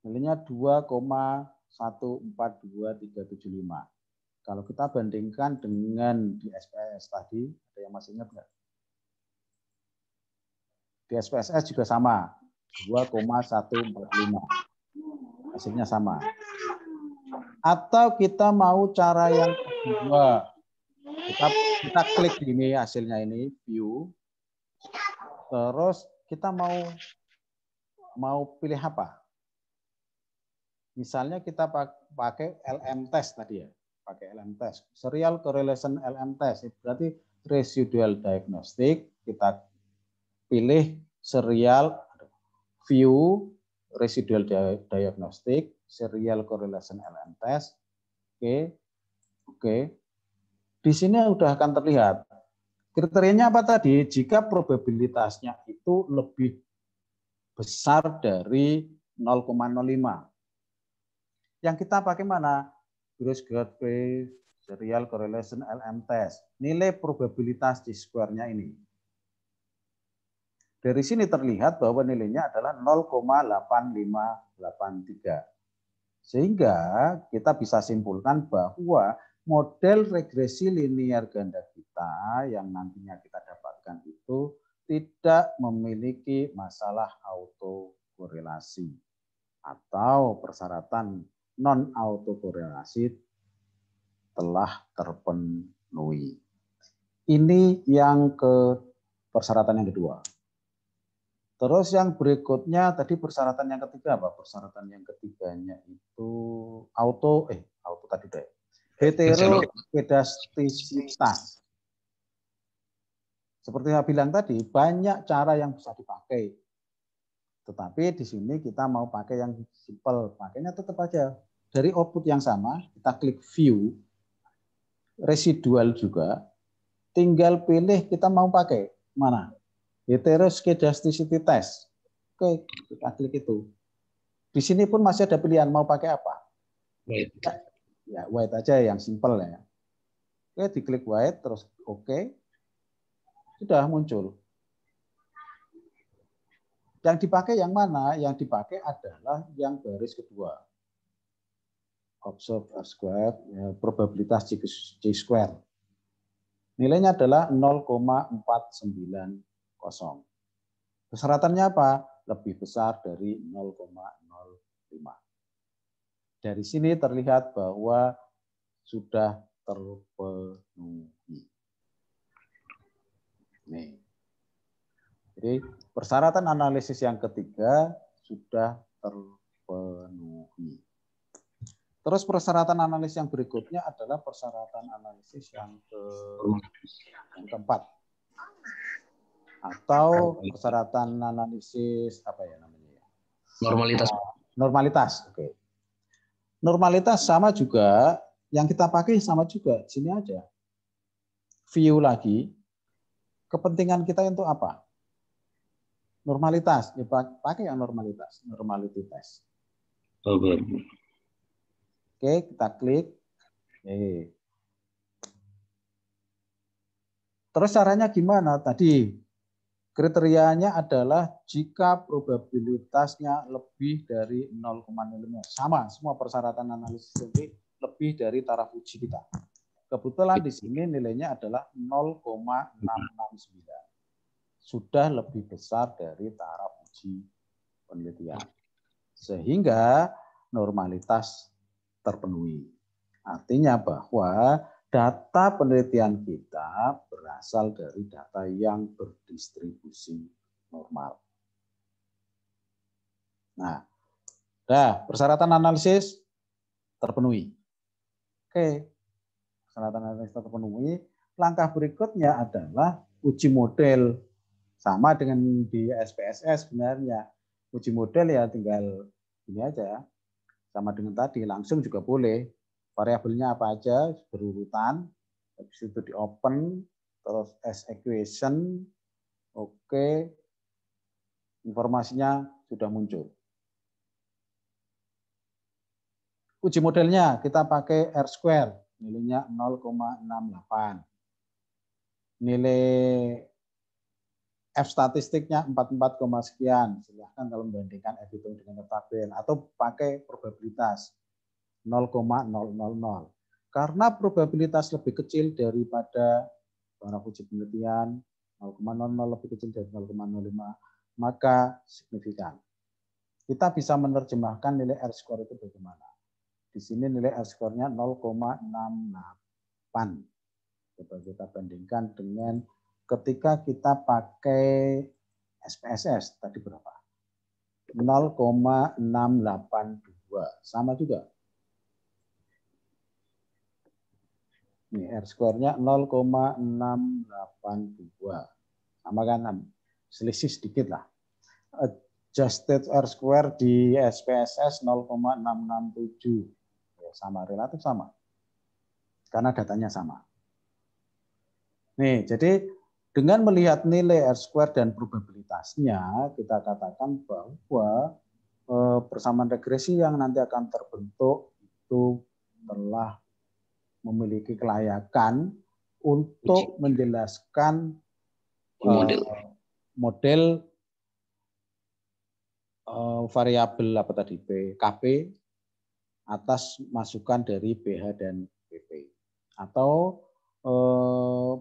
Nilainya 2,142,375. Kalau kita bandingkan dengan di SPSS tadi, ada yang masih ingat nggak? Di SPSS juga sama, 2,145. Hasilnya sama. Atau kita mau cara yang kedua, kita klik ini hasilnya ini, view, terus kita mau pilih apa? Misalnya kita pakai LM test tadi ya, pakai LM test, serial correlation LM test, berarti residual diagnostic, kita pilih serial view residual diagnostic, serial correlation LM test. Oke. Di sini sudah akan terlihat. Kriterianya apa tadi? Jika probabilitasnya itu lebih besar dari 0,05. Yang kita pakai mana? Gross growth rate, serial correlation LM test. Nilai probabilitas di square-nya ini. Dari sini terlihat bahwa nilainya adalah 0,8583. Sehingga kita bisa simpulkan bahwa model regresi linear ganda kita yang nantinya kita dapatkan itu tidak memiliki masalah autokorelasi atau persyaratan non autokorelasi telah terpenuhi. Ini yang ke persyaratan yang kedua. Terus yang berikutnya tadi persyaratan yang ketiga apa? Persyaratan yang ketiganya itu auto tadi deh. Heterokedastisitas. Seperti saya bilang tadi, banyak cara yang bisa dipakai. Tetapi di sini kita mau pakai yang simple. Makanya tetap aja dari output yang sama, kita klik view, residual juga, tinggal pilih kita mau pakai mana. Heteroskedasticity test. Oke, kita klik itu. Di sini pun masih ada pilihan mau pakai apa. White. Ya, white aja yang simple ya. Oke, diklik white terus oke. Sudah muncul. Yang dipakai yang mana? Yang dipakai adalah yang baris kedua. Observe R square, ya, probabilitas C-square. Nilainya adalah 0,490. Persyaratannya apa? Lebih besar dari 0,05. Dari sini terlihat bahwa sudah terpenuhi. Nih. Jadi persyaratan analisis yang ketiga sudah terpenuhi. Terus persyaratan analisis yang berikutnya adalah persyaratan analisis yang keempat. Atau persyaratan analisis apa ya namanya? Normalitas. Normalitas. Oke. Normalitas sama juga, yang kita pakai sama juga. Sini aja. View lagi. Kepentingan kita untuk apa? Normalitas. Ya, pakai yang normalitas. Normality test. Oke. Oke, kita klik. Terus caranya gimana? Tadi kriterianya adalah jika probabilitasnya lebih dari 0,05. Sama, semua persyaratan analisis ini lebih dari taraf uji kita. Kebetulan di sini nilainya adalah 0,669. Sudah lebih besar dari taraf uji penelitian. Sehingga normalitas terpenuhi. Artinya bahwa data penelitian kita berasal dari data yang berdistribusi normal. Nah, persyaratan analisis terpenuhi. Oke, persyaratan analisis terpenuhi. Langkah berikutnya adalah uji model. Sama dengan di SPSS sebenarnya. Uji model ya tinggal ini aja. Sama dengan tadi, langsung juga boleh. Variabelnya apa aja, berurutan. Habis itu di open, terus as equation. Oke. Informasinya sudah muncul. Uji modelnya kita pakai R square, nilainya 0,68. Nilai F statistiknya 44, sekian. Silahkan kalau membandingkan F hitung dengan tabel atau pakai probabilitas 0,000. Karena probabilitas lebih kecil daripada taraf uji penelitian, 0,00 lebih kecil dari 0,05, maka signifikan. Kita bisa menerjemahkan nilai R square itu bagaimana. Di sini nilai R square-nya 0,68. Coba kita bandingkan dengan ketika kita pakai SPSS tadi berapa? 0,682. Sama juga. Ini R square-nya 0,682. Sama kan? Selisih sedikit lah. Adjusted R square di SPSS 0,667. Ya, sama, relatif sama. Karena datanya sama. Nih, jadi dengan melihat nilai R square dan probabilitasnya, kita katakan bahwa persamaan regresi yang nanti akan terbentuk itu telah memiliki kelayakan untuk menjelaskan model variabel apa tadi KP atas masukan dari PH dan PP. Atau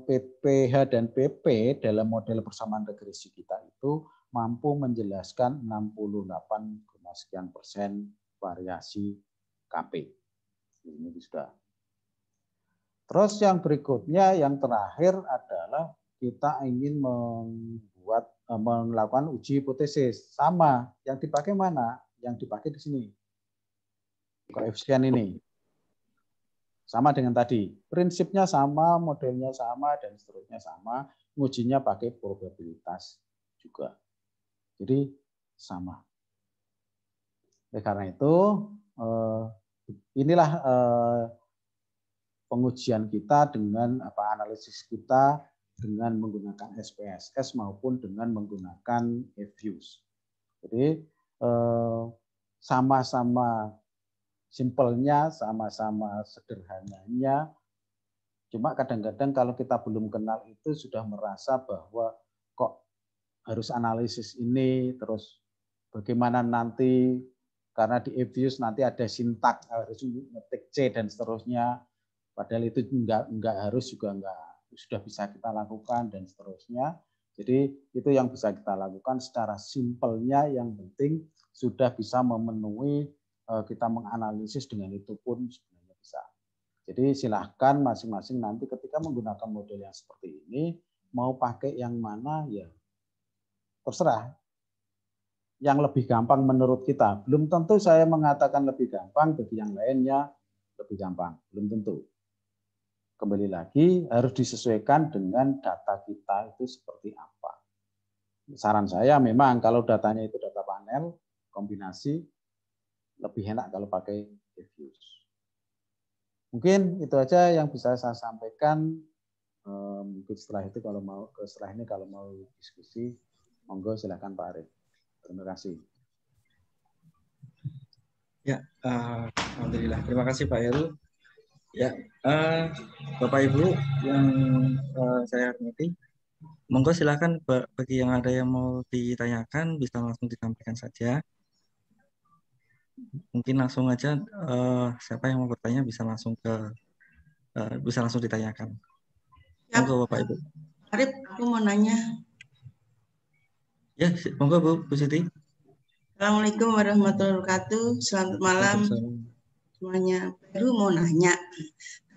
PPH dan PP dalam model persamaan regresi kita itu mampu menjelaskan 68, sekian persen variasi KP. Ini sudah. Terus yang berikutnya, yang terakhir adalah kita ingin melakukan uji hipotesis. Sama, yang dipakai mana? Yang dipakai di sini. Koefisien ini. Sama dengan tadi. Prinsipnya sama, modelnya sama, dan seterusnya sama. Ngujinya pakai probabilitas juga. Jadi sama. Oleh karena itu, inilah pengujian kita dengan analisis kita dengan menggunakan SPSS maupun dengan menggunakan EFUS. Jadi sama-sama simpelnya, sama-sama sederhananya. Cuma kadang-kadang kalau kita belum kenal itu sudah merasa bahwa kok harus analisis ini, terus bagaimana nanti karena di EFUS nanti ada sintak, harus ngetik C dan seterusnya. Padahal itu enggak harus juga sudah bisa kita lakukan dan seterusnya. Jadi itu yang bisa kita lakukan secara simpelnya, yang penting sudah bisa memenuhi, kita menganalisis dengan itu pun sebenarnya bisa. Jadi silahkan masing-masing nanti ketika menggunakan model yang seperti ini, mau pakai yang mana ya terserah. Yang lebih gampang menurut kita. Belum tentu saya mengatakan lebih gampang, bagi yang lainnya lebih gampang. Belum tentu. Kembali lagi harus disesuaikan dengan data kita itu seperti apa. Saran saya memang kalau datanya itu data panel, kombinasi, lebih enak kalau pakai EFUS. Mungkin itu aja yang bisa saya sampaikan. Mungkin setelah itu kalau mau diskusi, monggo silakan Pak Arif. Terima kasih. Ya, alhamdulillah. Terima kasih Pak Heru. Ya, Bapak Ibu yang saya hormati, monggo silakan bagi yang ada yang mau ditanyakan bisa langsung disampaikan saja. Mungkin langsung aja siapa yang mau bertanya bisa langsung ditanyakan. Monggo Bapak Ibu. Arif, aku mau nanya. Ya, monggo Bu Siti. Assalamualaikum warahmatullahi wabarakatuh. Selamat malam semuanya. Pak Heru mau nanya,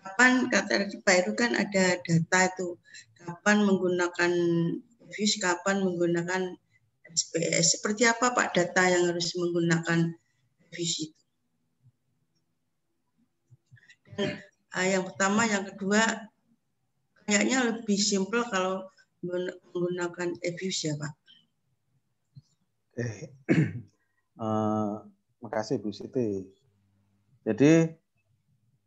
kapan kata Pak Heru kan ada data itu, kapan menggunakan EFUS, kapan menggunakan SPS. Seperti apa Pak data yang harus menggunakan EFUS itu? Dan yang pertama, yang kedua, kayaknya lebih simpel kalau menggunakan EFUS ya Pak. Makasih Bu Siti. Jadi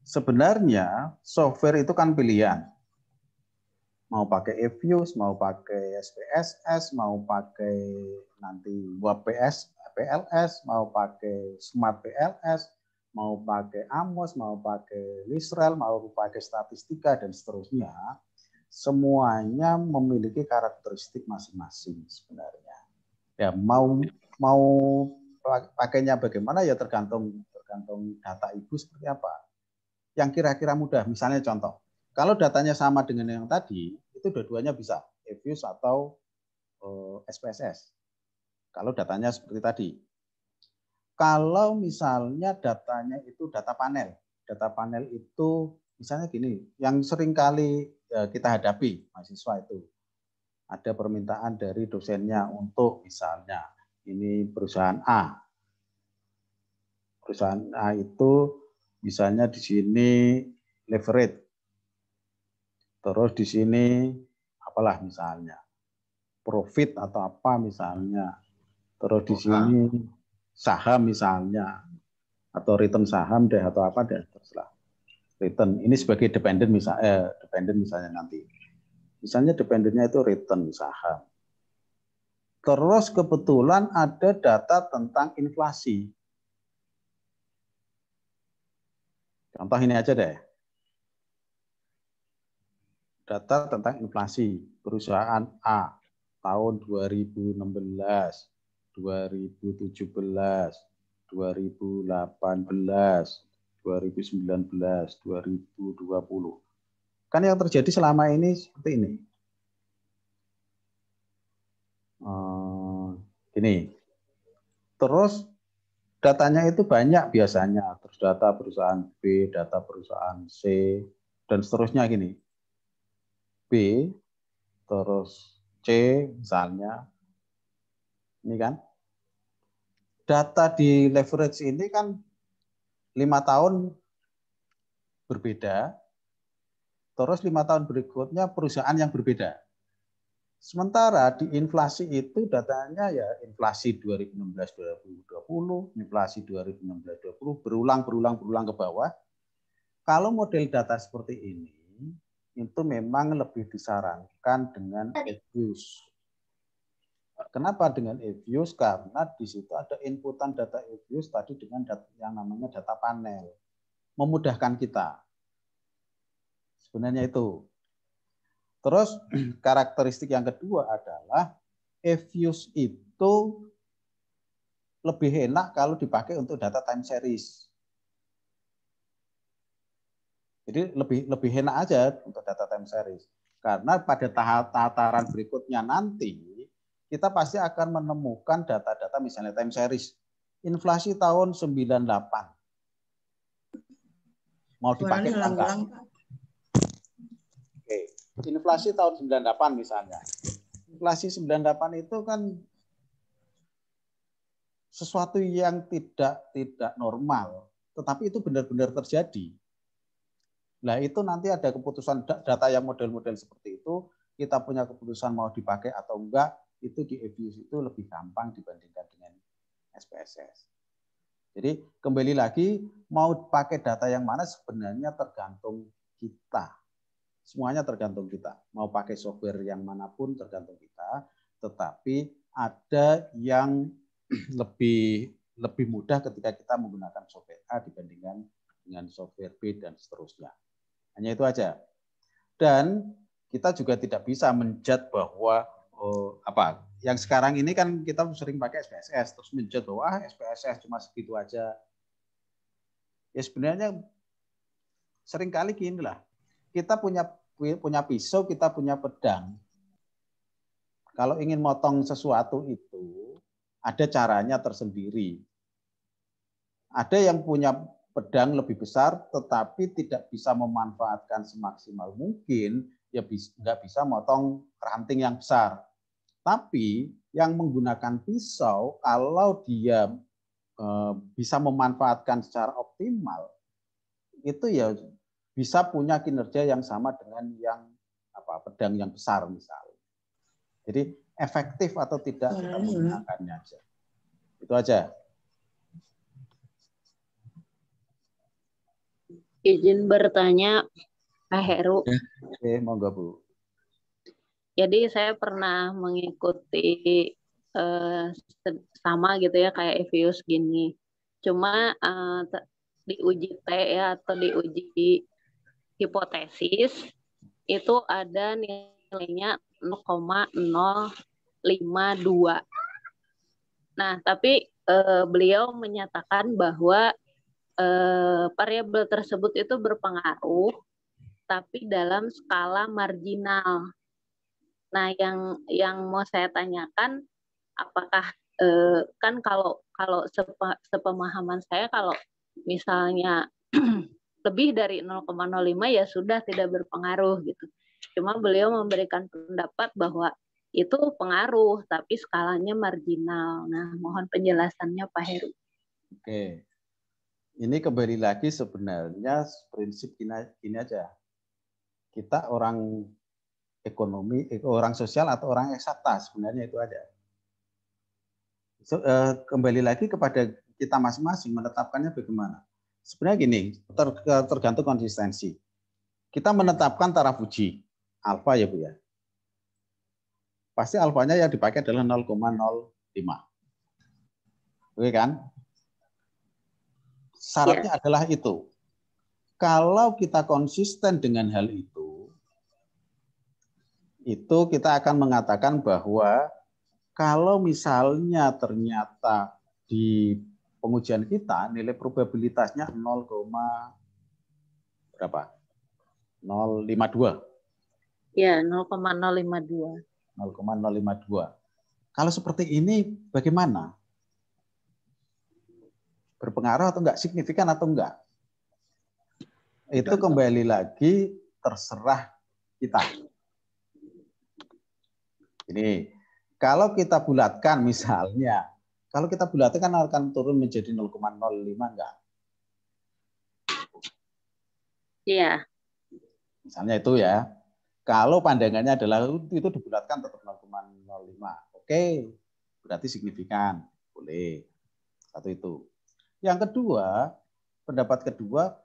sebenarnya software itu kan pilihan. Mau pakai EFUS, mau pakai SPSS, mau pakai nanti WPS, PLS, mau pakai Smart PLS, mau pakai Amos, mau pakai Lisrel, mau pakai statistika dan seterusnya. Semuanya memiliki karakteristik masing-masing sebenarnya. Ya mau pakainya bagaimana ya tergantung data ibu seperti apa. Yang kira-kira mudah, misalnya contoh, kalau datanya sama dengan yang tadi, itu dua-duanya bisa, EFUS atau SPSS. Kalau datanya seperti tadi. Kalau misalnya datanya itu data panel itu misalnya gini, yang sering kali kita hadapi mahasiswa itu, ada permintaan dari dosennya untuk misalnya ini perusahaan A. Perusahaan A itu misalnya di sini leverage. Terus di sini apalah misalnya profit atau apa misalnya. Terus di sini saham misalnya atau return saham deh atau apa deh terserah. Return ini sebagai dependent misalnya nanti. Misalnya dependennya itu return saham. Terus kebetulan ada data tentang inflasi. Contoh ini aja deh. Data tentang inflasi perusahaan A tahun 2016, 2017, 2018, 2019, 2020. Kan yang terjadi selama ini seperti ini. Ini. Terus datanya itu banyak biasanya. Terus data perusahaan B, data perusahaan C, dan seterusnya gini. B, terus C misalnya. Ini kan. Data di leverage ini kan 5 tahun berbeda, terus 5 tahun berikutnya perusahaan yang berbeda. Sementara di inflasi itu datanya ya inflasi 2016-2020, inflasi 2016-2020 berulang ke bawah. Kalau model data seperti ini, itu memang lebih disarankan dengan EViews. Kenapa dengan EViews? Karena di situ ada inputan data EViews tadi dengan data yang namanya data panel. Memudahkan kita. Sebenarnya itu. Terus karakteristik yang kedua adalah EViews itu lebih enak kalau dipakai untuk data time series. Jadi lebih enak aja untuk data time series. Karena pada tataran berikutnya nanti kita pasti akan menemukan data-data misalnya time series. Inflasi tahun 98. Mau dipakai ulang-ulang, Pak. Oke. Inflasi tahun 98 misalnya. Inflasi 98 itu kan sesuatu yang tidak normal, tetapi itu benar-benar terjadi. Nah, itu nanti ada keputusan data yang model-model seperti itu, kita punya keputusan mau dipakai atau enggak, itu di EViews itu lebih gampang dibandingkan dengan SPSS. Jadi kembali lagi, mau pakai data yang mana sebenarnya tergantung kita. Semuanya tergantung kita. Mau pakai software yang manapun tergantung kita, tetapi ada yang lebih mudah ketika kita menggunakan software A dibandingkan dengan software B dan seterusnya. Hanya itu aja. Dan kita juga tidak bisa menjudge bahwa yang sekarang ini kan kita sering pakai SPSS terus menjudge bahwa SPSS cuma segitu aja. Ya sebenarnya seringkali gini lah. Kita punya pisau, kita punya pedang. Kalau ingin motong sesuatu itu ada caranya tersendiri. Ada yang punya pedang lebih besar, tetapi tidak bisa memanfaatkan semaksimal mungkin, ya nggak bisa motong ranting yang besar. Tapi yang menggunakan pisau, kalau dia bisa memanfaatkan secara optimal, itu ya bisa punya kinerja yang sama dengan yang pedang yang besar misalnya. Jadi efektif atau tidak kita menggunakannya aja. Itu aja. Izin bertanya, Pak Heru. Oke, monggo Bu. Jadi saya pernah mengikuti sama gitu ya kayak EViews gini. Cuma diuji T ya atau diuji hipotesis itu ada nilainya 0,052. Nah, tapi beliau menyatakan bahwa variabel tersebut itu berpengaruh tapi dalam skala marginal. Nah, yang mau saya tanyakan, apakah kan kalau sepemahaman saya kalau misalnya lebih dari 0,05 ya sudah tidak berpengaruh gitu. Cuma beliau memberikan pendapat bahwa itu pengaruh tapi skalanya marginal. Nah, mohon penjelasannya Pak Heru. Oke. Ini kembali lagi sebenarnya prinsip gini aja. Kita orang ekonomi, orang sosial atau orang eksakta sebenarnya itu aja. Kembali lagi kepada kita masing-masing menetapkannya bagaimana. Sebenarnya gini, tergantung konsistensi. Kita menetapkan taraf uji alfa ya Bu ya. Pasti alfanya yang dipakai adalah 0,05. Oke kan? Syaratnya adalah itu. Kalau kita konsisten dengan hal itu kita akan mengatakan bahwa kalau misalnya ternyata di pengujian kita nilai probabilitasnya 0,052. Ya, 0,052. 0,052. Kalau seperti ini bagaimana? berpengaruh atau enggak, signifikan atau enggak. Itu kembali lagi terserah kita. Ini kalau kita bulatkan misalnya, kalau kita bulatkan kan akan turun menjadi 0,05 enggak? Iya. Misalnya itu ya. Kalau pandangannya adalah itu dibulatkan tetap 0,05. Oke, berarti signifikan. Boleh. Satu itu. Yang kedua, pendapat kedua,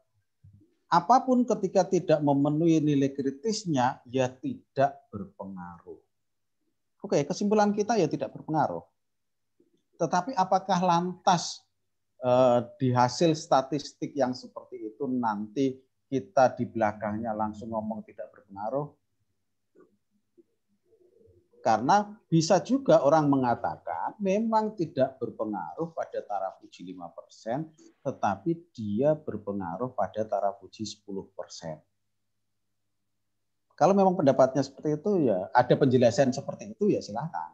apapun ketika tidak memenuhi nilai kritisnya, ya tidak berpengaruh. Oke, kesimpulan kita ya tidak berpengaruh. Tetapi apakah lantas di hasil statistik yang seperti itu nanti kita di belakangnya langsung ngomong tidak berpengaruh? Karena bisa juga orang mengatakan memang tidak berpengaruh pada taraf uji 5%, tetapi dia berpengaruh pada taraf uji 10%. Kalau memang pendapatnya seperti itu, ya ada penjelasan seperti itu, ya silakan.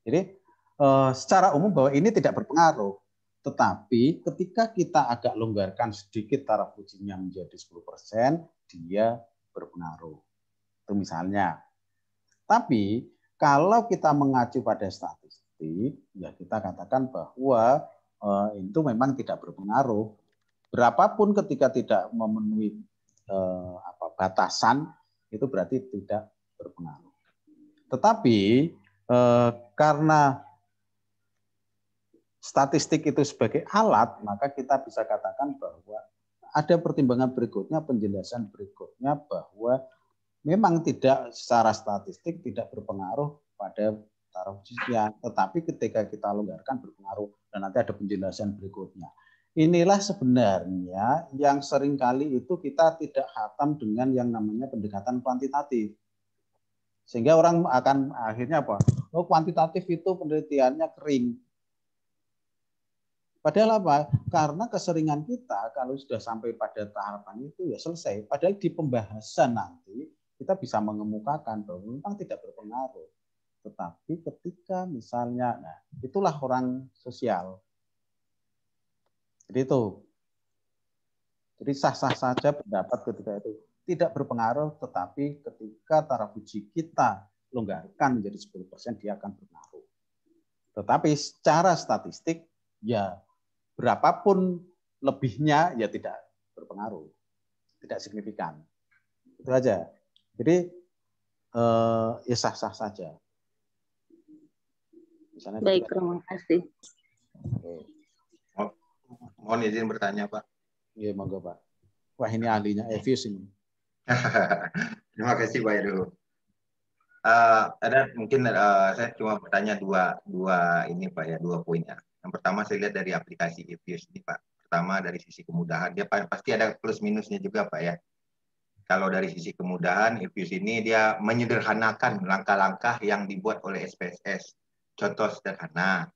Jadi secara umum bahwa ini tidak berpengaruh. Tetapi ketika kita agak longgarkan sedikit taraf ujinya menjadi 10%, dia berpengaruh. Itu misalnya. Tapi kalau kita mengacu pada statistik, ya kita katakan bahwa itu memang tidak berpengaruh. Berapapun ketika tidak memenuhi batasan, itu berarti tidak berpengaruh. Tetapi karena statistik itu sebagai alat, maka kita bisa katakan bahwa ada pertimbangan berikutnya, penjelasan berikutnya bahwa memang tidak secara statistik tidak berpengaruh pada taraf ujian, tetapi ketika kita longgarkan berpengaruh, dan nanti ada penjelasan berikutnya. Inilah sebenarnya yang seringkali itu kita tidak khatam dengan yang namanya pendekatan kuantitatif. Sehingga orang akan akhirnya apa? Oh, kuantitatif itu penelitiannya kering. Padahal apa? Karena keseringan kita kalau sudah sampai pada tahapan itu ya selesai. Padahal di pembahasan nanti kita bisa mengemukakan bahwa memang tidak berpengaruh. Tetapi ketika misalnya, nah itulah orang sosial. Jadi itu. Jadi sah-sah saja pendapat ketika itu tidak berpengaruh, tetapi ketika taraf uji kita longgarkan menjadi 10%, dia akan berpengaruh. Tetapi secara statistik, ya berapapun lebihnya, ya tidak berpengaruh. Tidak signifikan. Itu aja. Jadi ya sah-sah saja. Misalnya baik, terima kasih. Oke. Mohon izin bertanya, Pak. Iya, monggo Pak. Wah, ini ahlinya Evius ini. Terima kasih, Pak Heru. Ada mungkin saya cuma bertanya dua ini Pak ya, dua poinnya. Yang pertama saya lihat dari aplikasi Evius ini Pak. Pertama dari sisi kemudahan, dia pasti ada plus minusnya juga Pak ya. Kalau dari sisi kemudahan, Evius ini dia menyederhanakan langkah-langkah yang dibuat oleh SPSS. Contoh sederhana,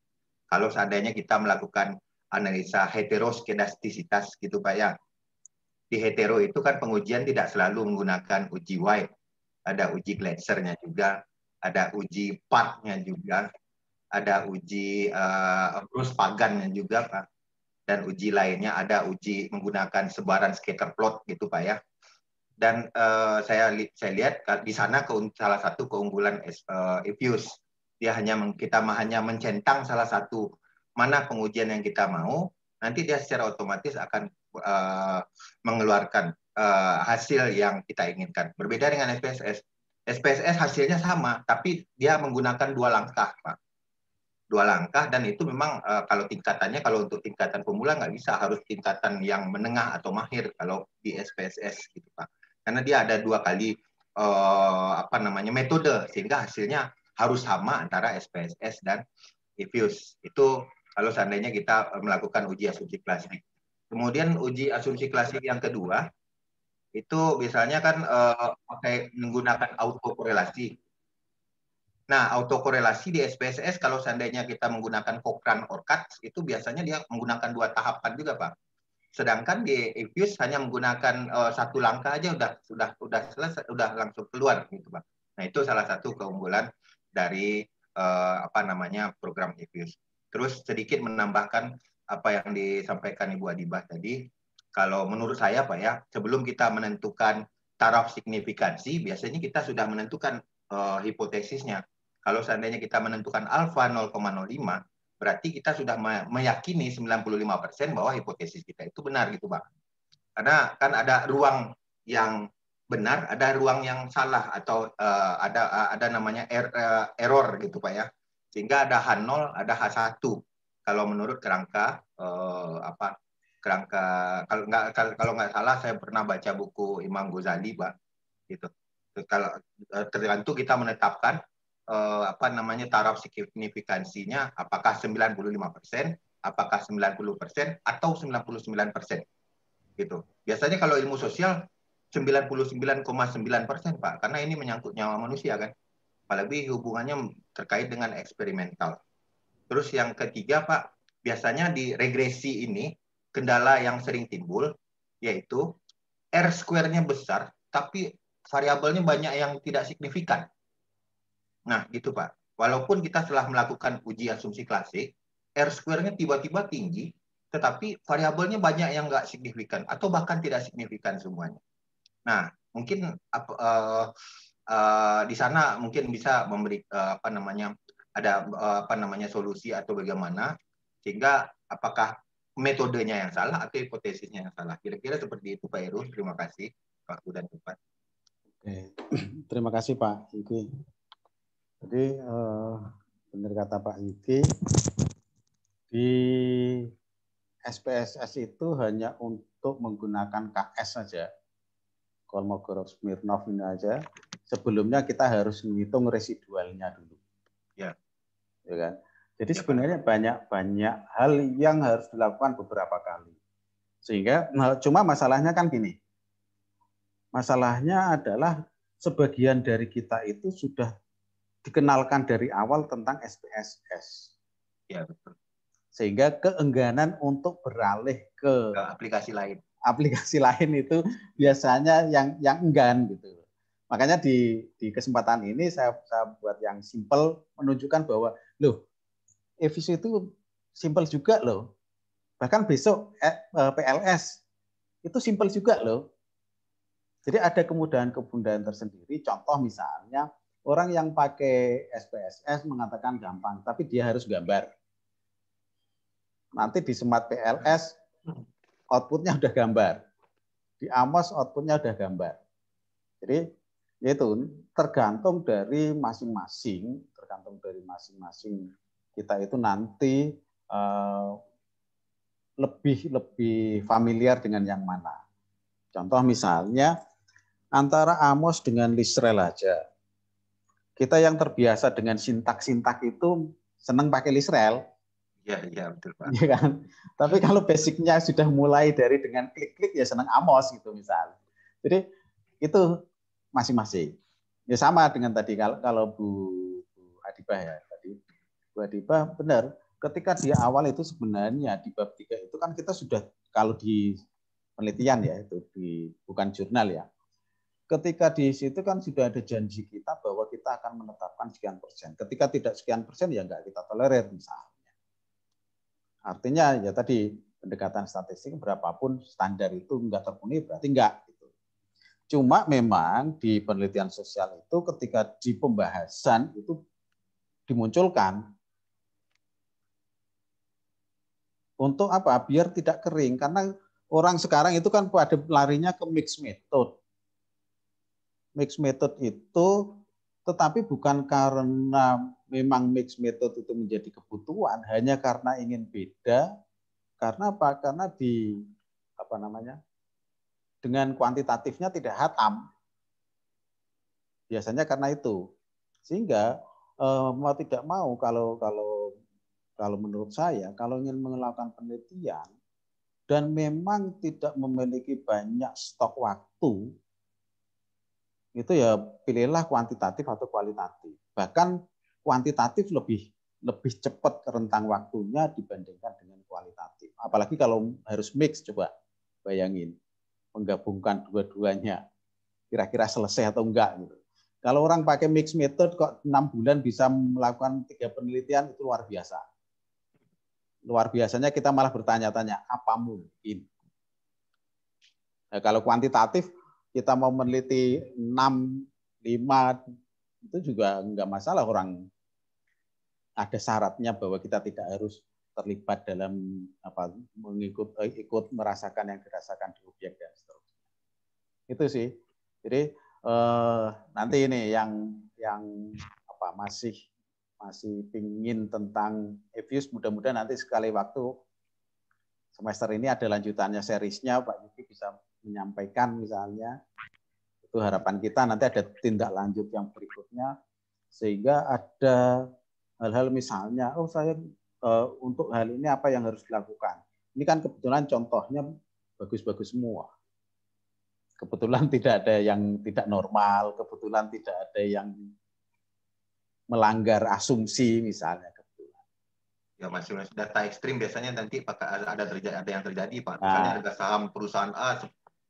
kalau seandainya kita melakukan analisa heteroskedastisitas gitu Pak ya. Di hetero itu kan pengujian tidak selalu menggunakan uji White. Ada uji Gleisernya juga, ada uji Part-nya juga, ada uji Bruce Pagan-nya juga Pak. Dan uji lainnya ada uji menggunakan sebaran scatter plot gitu Pak ya. Dan saya lihat di sana salah satu keunggulan Evius. Dia kita hanya mencentang salah satu mana pengujian yang kita mau, nanti dia secara otomatis akan mengeluarkan hasil yang kita inginkan. Berbeda dengan SPSS. SPSS hasilnya sama, tapi dia menggunakan 2 langkah, Pak. 2 langkah, dan itu memang kalau tingkatannya, kalau untuk tingkatan pemula nggak bisa, harus tingkatan yang menengah atau mahir kalau di SPSS, gitu Pak. Karena dia ada 2 kali metode, sehingga hasilnya harus sama antara SPSS dan Evius. Itu kalau seandainya kita melakukan uji asumsi klasik. Kemudian uji asumsi klasik yang kedua, itu misalnya kan pakai menggunakan autokorelasi. Nah, autokorelasi di SPSS kalau seandainya kita menggunakan Cochrane or Katz, itu biasanya dia menggunakan 2 tahapan juga, Pak. Sedangkan di Evius hanya menggunakan 1 langkah aja sudah selesai, sudah langsung keluar gitu, Pak. Nah, itu salah satu keunggulan dari program Evius. Terus sedikit menambahkan apa yang disampaikan Ibu Adibah tadi, kalau menurut saya Pak ya, sebelum kita menentukan taraf signifikansi, biasanya kita sudah menentukan hipotesisnya. Kalau seandainya kita menentukan alfa 0,05, berarti kita sudah meyakini 95% bahwa hipotesis kita itu benar gitu Pak. Karena kan ada ruang yang benar, ada ruang yang salah, atau ada namanya error gitu Pak ya. Sehingga ada H0, ada H1. Kalau menurut kerangka kalau nggak salah saya pernah baca buku Imam Ghazali Pak, gitu. Kalau tergantung kita menetapkan taraf signifikansinya, apakah 95%, apakah 90%, atau 99%. Gitu. Biasanya kalau ilmu sosial 99,9% Pak, karena ini menyangkut nyawa manusia kan. Apalagi hubungannya terkait dengan eksperimental. Terus yang ketiga Pak, biasanya di regresi ini kendala yang sering timbul yaitu R square-nya besar tapi variabelnya banyak yang tidak signifikan. Nah, gitu Pak. Walaupun kita telah melakukan uji asumsi klasik, R square-nya tiba-tiba tinggi, tetapi variabelnya banyak yang nggak signifikan atau bahkan tidak signifikan semuanya. Nah, mungkin di sana mungkin bisa memberi solusi atau bagaimana, sehingga apakah metodenya yang salah atau hipotesisnya yang salah. Kira-kira seperti itu Pak Heru. Terima kasih waktu dan tempat. Oke. Terima kasih Pak Yuki. Jadi benar kata Pak Yuki, di SPSS itu hanya untuk menggunakan KS saja, Kolmogorov-Smirnov ini aja. Sebelumnya kita harus menghitung residualnya dulu. Ya. Ya kan? Jadi sebenarnya banyak hal yang harus dilakukan beberapa kali. Sehingga cuma masalahnya kan gini. Masalahnya adalah sebagian dari kita itu sudah dikenalkan dari awal tentang SPSS. Ya, betul. Sehingga keengganan untuk beralih ke aplikasi lain. Aplikasi lain itu biasanya yang enggan gitu. Makanya di kesempatan ini saya buat yang simple, menunjukkan bahwa loh, EVIS itu simple juga loh. Bahkan besok PLS itu simple juga loh. Jadi ada kemudahan-kemudahan tersendiri. Contoh misalnya orang yang pakai SPSS mengatakan gampang, tapi dia harus gambar. Nanti di Smart PLS outputnya udah gambar. Di Amos outputnya udah gambar. Jadi itu tergantung dari masing-masing kita itu nanti lebih familiar dengan yang mana. Contoh misalnya antara Amos dengan Lisrel aja. Kita yang terbiasa dengan sintak-sintak itu senang pakai Lisrel. Iya, betul Pak. Ya kan? Tapi kalau basicnya sudah mulai dari dengan klik-klik ya senang Amos gitu misalnya. Jadi itu masing-masing. Ya sama dengan tadi kalau Bu Adibah ya tadi. Bu Adibah benar, ketika di awal itu sebenarnya di bab 3 itu kan kita sudah, kalau di penelitian ya itu bukan jurnal ya. Ketika di situ kan sudah ada janji kita bahwa kita akan menetapkan sekian persen. Ketika tidak sekian persen ya enggak kita tolerir misalnya. Artinya ya tadi pendekatan statistik berapapun standar itu enggak terpenuhi berarti enggak. Cuma memang di penelitian sosial itu ketika di pembahasan itu dimunculkan untuk apa? Biar tidak kering. Karena orang sekarang itu kan pada larinya ke mixed method. Mixed method itu tetapi bukan karena memang mixed method itu menjadi kebutuhan, hanya karena ingin beda. Karena apa? Karena dengan kuantitatifnya tidak hatam. Biasanya karena itu. Sehingga mau tidak mau kalau menurut saya kalau ingin melakukan penelitian dan memang tidak memiliki banyak stok waktu, itu ya pilihlah kuantitatif atau kualitatif. Bahkan kuantitatif lebih cepat rentang waktunya dibandingkan dengan kualitatif. Apalagi kalau harus mix, coba bayangin. Menggabungkan dua-duanya, kira-kira selesai atau enggak gitu. Kalau orang pakai mix method kok 6 bulan bisa melakukan 3 penelitian, itu luar biasa. luar biasanya kita malah bertanya-tanya, apa mungkin? Nah, kalau kuantitatif, kita mau meneliti 6, 5, itu juga enggak masalah, orang ada syaratnya bahwa kita tidak harus terlibat dalam ikut merasakan yang dirasakan di objek dan seterusnya. Itu sih. Jadi nanti ini yang masih pingin tentang EVIUS, mudah-mudahan nanti sekali waktu semester ini ada lanjutannya seriesnya, Pak Yuki bisa menyampaikan misalnya. Itu harapan kita nanti ada tindak lanjut yang berikutnya, sehingga ada hal-hal misalnya, saya untuk hal ini apa yang harus dilakukan. Ini kan kebetulan contohnya bagus-bagus semua. Kebetulan tidak ada yang tidak normal, kebetulan tidak ada yang melanggar asumsi misalnya. Kebetulan. Ya Mas Yunus, data ekstrim biasanya nanti ada yang terjadi Pak. Misalnya harga saham perusahaan A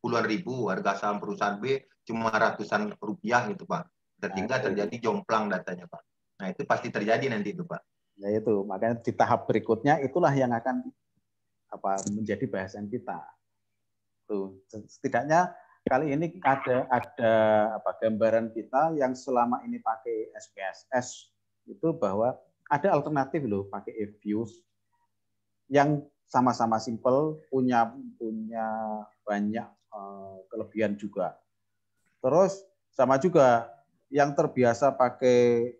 puluhan ribu, harga saham perusahaan B cuma ratusan rupiah gitu Pak. Tertinggal terjadi jomplang datanya Pak. Nah itu pasti terjadi nanti itu Pak. Ya itu, makanya di tahap berikutnya itulah yang akan menjadi bahasan kita. Tuh, setidaknya kali ini ada gambaran kita yang selama ini pakai SPSS itu bahwa ada alternatif loh pakai EVIUS yang sama-sama simple, punya banyak kelebihan juga. Terus sama juga yang terbiasa pakai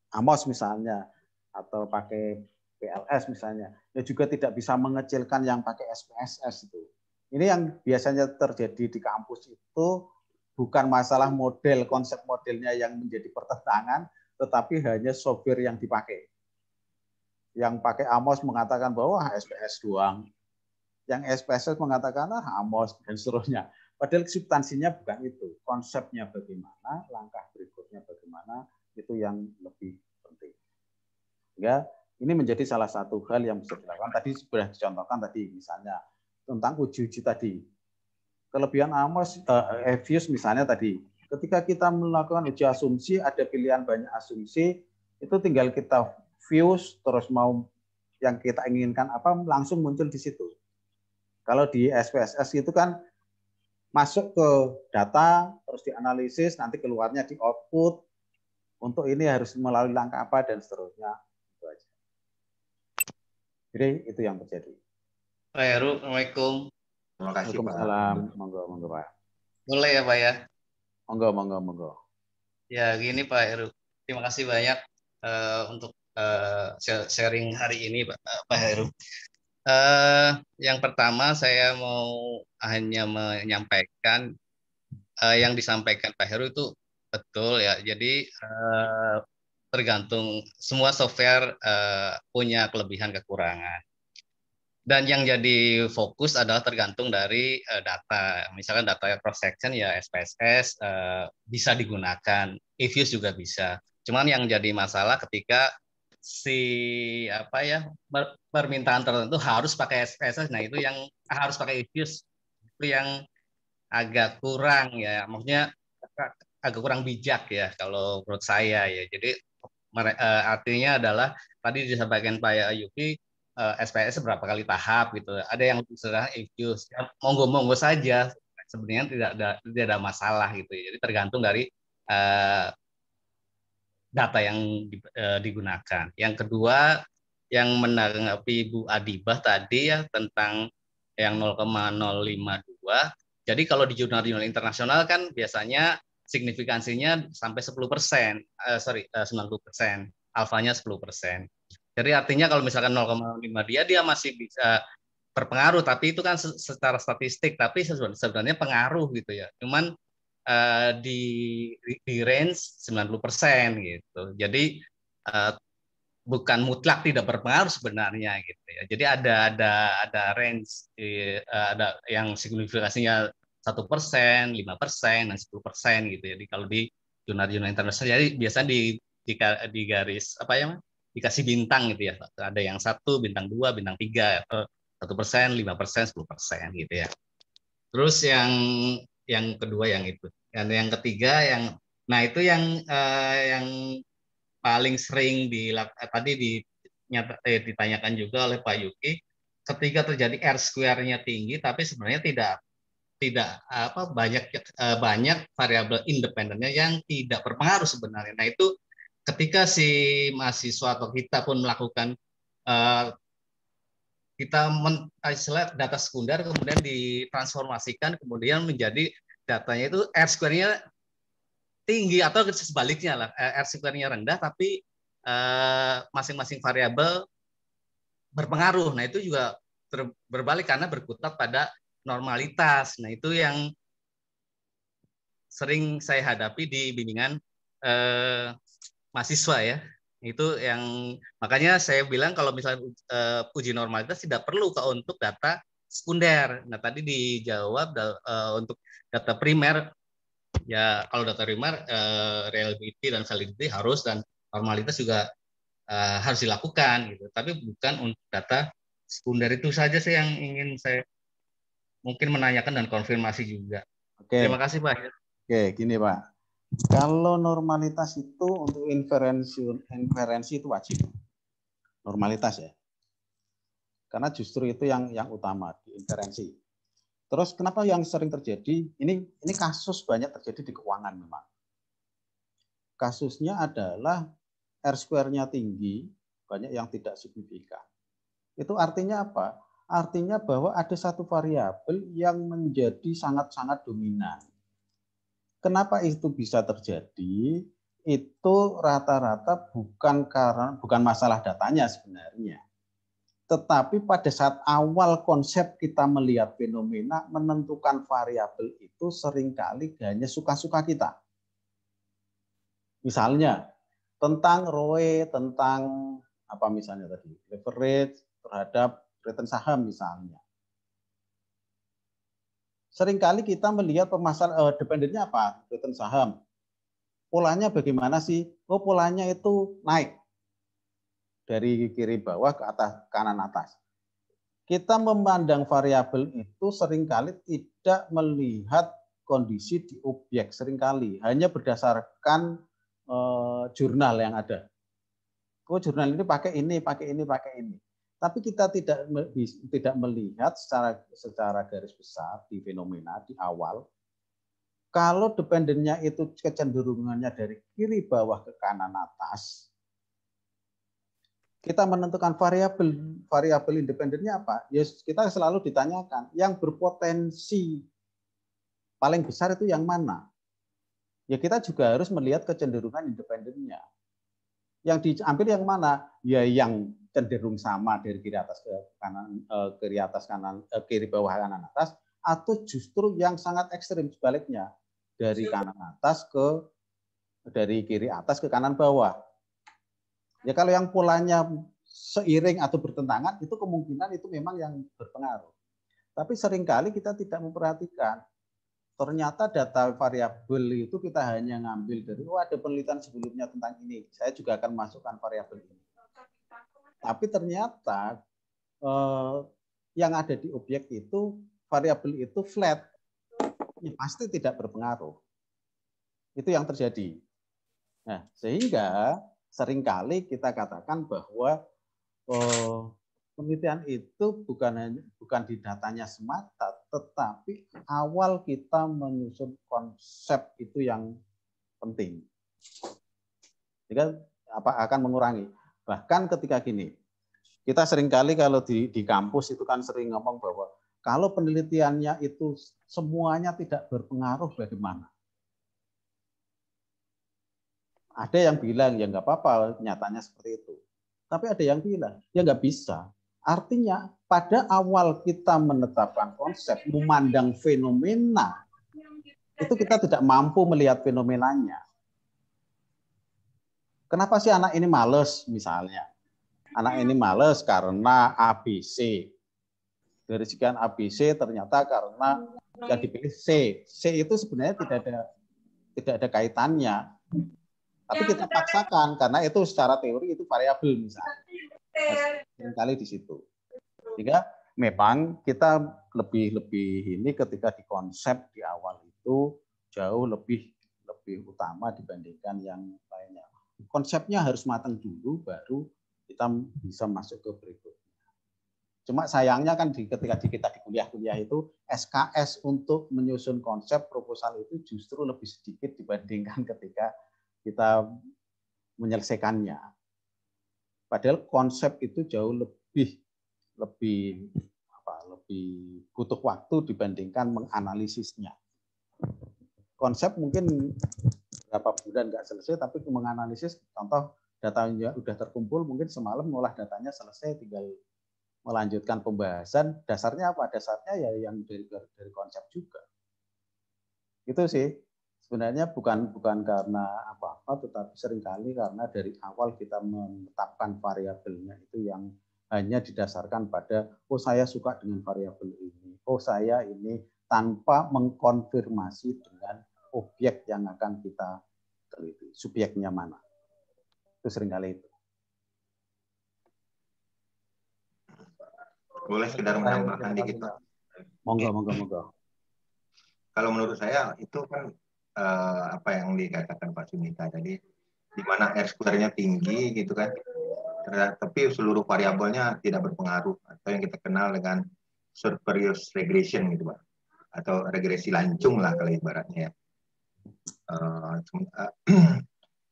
AMOS misalnya atau pakai PLS misalnya, ya juga tidak bisa mengecilkan yang pakai SPSS itu. Ini yang biasanya terjadi di kampus itu bukan masalah model, konsep modelnya yang menjadi pertentangan, tetapi hanya software yang dipakai. Yang pakai AMOS mengatakan bahwa SPS doang, yang SPSS mengatakan AMOS dan seterusnya. Padahal substansinya bukan itu. Konsepnya bagaimana, langkah berikutnya bagaimana, itu yang lebih penting. Sehingga ini menjadi salah satu hal yang bisa dilakukan. Tadi sudah dicontohkan tadi misalnya tentang uji-uji tadi. Kelebihan AMOS, EVIUS misalnya tadi. Ketika kita melakukan uji asumsi, ada pilihan banyak asumsi, itu tinggal kita fuse, terus mau yang kita inginkan apa, langsung muncul di situ. Kalau di SPSS itu kan masuk ke data, terus dianalisis, nanti keluarnya di output, untuk ini harus melalui langkah apa, dan seterusnya. Itu aja. Jadi itu yang terjadi. Pak Heru, Assalamualaikum. Terima kasih Pak. Waalaikumsalam. Monggo Pak. Boleh ya Pak ya? Monggo. Ya gini Pak Heru, terima kasih banyak untuk sharing hari ini Pak Heru. Yang pertama saya mau hanya menyampaikan yang disampaikan Pak Heru itu betul ya. Jadi tergantung semua software punya kelebihan kekurangan. Dan yang jadi fokus adalah tergantung dari data. Misalkan data cross section ya SPSS bisa digunakan, EVIUS juga bisa. Cuman yang jadi masalah ketika permintaan tertentu harus pakai SPSS, nah itu yang harus pakai EVIUS, itu yang agak kurang ya, maksudnya agak kurang bijak ya kalau menurut saya ya. Jadi artinya adalah tadi disampaikan Pak Yuki, SPS berapa kali tahap gitu. Ada yang sudah EVIUS, monggo saja. Sebenarnya tidak ada masalah gitu. Jadi tergantung dari data yang digunakan. Yang kedua, yang menanggapi Bu Adibah tadi ya tentang yang 0,052. Jadi kalau di jurnal-jurnal internasional kan biasanya signifikansinya sampai 10%, 90%, alfanya 10%. Jadi artinya kalau misalkan 0,5 dia masih bisa berpengaruh, tapi itu kan secara statistik, tapi sebenarnya pengaruh gitu ya. Cuman di range 90% gitu. Jadi bukan mutlak tidak berpengaruh sebenarnya gitu ya. Jadi ada range, ada yang signifikasinya 1%, 5%, dan 10% gitu. Jadi kalau di jurnal-jurnal internasional, jadi biasanya di garis dikasih bintang gitu ya. Ada yang 1, bintang 2, bintang 3, 1%, 5%, 10% gitu ya. Terus yang kedua yang itu. Dan yang ketiga nah itu yang paling sering ditanyakan juga oleh Pak Yuki, ketika terjadi R square-nya tinggi, tapi sebenarnya tidak banyak variabel independennya yang tidak berpengaruh sebenarnya. Nah itu ketika si mahasiswa atau kita pun melakukan data sekunder kemudian ditransformasikan kemudian menjadi datanya itu R square-nya tinggi atau sebaliknya lah, R square-nya rendah tapi masing-masing variabel berpengaruh. Nah itu juga berbalik karena berkutat pada normalitas. Nah itu yang sering saya hadapi di bimbingan mahasiswa ya. Itu yang makanya saya bilang kalau misalnya uji normalitas tidak perlu untuk data sekunder. Nah tadi dijawab untuk data primer ya, kalau data primer reliability dan validity harus, dan normalitas juga harus dilakukan gitu. Tapi bukan untuk data sekunder. Itu saja sih yang ingin saya mungkin menanyakan dan konfirmasi juga. Oke. Terima kasih Pak. Oke, gini Pak. Kalau normalitas itu untuk inferensi itu wajib. Normalitas ya. Karena justru itu yang utama di inferensi. Terus kenapa yang sering terjadi? Ini kasus banyak terjadi di keuangan memang. Kasusnya adalah R square-nya tinggi, banyak yang tidak signifikan. Itu artinya apa? Artinya bahwa ada satu variabel yang menjadi sangat-sangat dominan. Kenapa itu bisa terjadi? Itu rata-rata bukan masalah datanya sebenarnya. Tetapi pada saat awal konsep kita melihat fenomena, menentukan variabel itu seringkali hanya suka-suka kita. Misalnya tentang ROE, tentang apa misalnya tadi, leverage terhadap return saham misalnya. Seringkali kita melihat dependennya apa? Return saham. Polanya bagaimana sih? Oh, polanya itu naik dari kiri bawah ke atas, kanan atas. Kita memandang variabel itu seringkali tidak melihat kondisi di objek, seringkali hanya berdasarkan jurnal yang ada. Oh, jurnal ini pakai ini, pakai ini, pakai ini. Tapi kita tidak melihat secara garis besar di fenomena di awal. Kalau dependennya itu kecenderungannya dari kiri bawah ke kanan atas, kita menentukan variabel independennya apa? Ya kita selalu ditanyakan yang berpotensi paling besar itu yang mana? Ya kita juga harus melihat kecenderungan independennya. Yang diambil yang mana? Ya yang cenderung sama dari kiri atas ke kanan, kiri bawah kanan atas, atau justru yang sangat ekstrim sebaliknya dari dari kiri atas ke kanan bawah. Ya kalau yang polanya seiring atau bertentangan itu kemungkinan itu memang yang berpengaruh. Tapi seringkali kita tidak memperhatikan. Ternyata data variabel itu kita hanya ngambil dari, ada penelitian sebelumnya tentang ini. Saya juga akan masukkan variabel ini. Tapi ternyata yang ada di objek itu, variabel itu flat. Ya, pasti tidak berpengaruh. Itu yang terjadi. Nah, sehingga seringkali kita katakan bahwa penelitian itu bukan di datanya semata, tetapi awal kita menyusun konsep itu yang penting. Jika akan mengurangi. Bahkan ketika gini, kita seringkali kalau di kampus itu kan sering ngomong bahwa kalau penelitiannya itu semuanya tidak berpengaruh bagaimana? Ada yang bilang ya nggak apa-apa, nyatanya seperti itu. Tapi ada yang bilang ya nggak bisa. Artinya pada awal kita menetapkan konsep, memandang fenomena, itu kita tidak mampu melihat fenomenanya. Kenapa sih anak ini males misalnya? Anak ini males karena ABC. Dari sekian ABC ternyata karena yang dipilih C. C itu sebenarnya tidak ada kaitannya. Tapi kita paksakan karena itu secara teori itu variabel misalnya. Seringkali di situ. Sehingga memang kita lebih ini ketika di konsep di awal itu jauh lebih utama dibandingkan yang lainnya. konsepnya harus matang dulu, baru kita bisa masuk ke berikutnya. Cuma sayangnya kan ketika kita di kuliah-kuliah itu SKS untuk menyusun konsep proposal itu justru lebih sedikit dibandingkan ketika kita menyelesaikannya. Padahal konsep itu jauh lebih butuh waktu dibandingkan menganalisisnya. Konsep mungkin berapa bulan nggak selesai, tapi menganalisis, contoh datanya udah terkumpul, mungkin semalam ngolah datanya selesai, tinggal melanjutkan pembahasan. Dasarnya apa? Dasarnya ya yang dari konsep juga. Itu sih sebenarnya bukan karena apa-apa, tetapi seringkali karena dari awal kita menetapkan variabelnya itu yang hanya didasarkan pada saya suka dengan variabel ini, saya ini, tanpa mengkonfirmasi dengan objek yang akan kita teliti, subjeknya mana. Itu seringkali itu. Boleh sekedar menambahkan dikit, Pak? Monggo. Kalau menurut saya itu kan apa yang dikatakan Pak Sunita tadi, di mana R-square-nya tinggi gitu kan, tapi seluruh variabelnya tidak berpengaruh, atau yang kita kenal dengan spurious regression gitu Pak, atau regresi lancung lah kalau ibaratnya ya.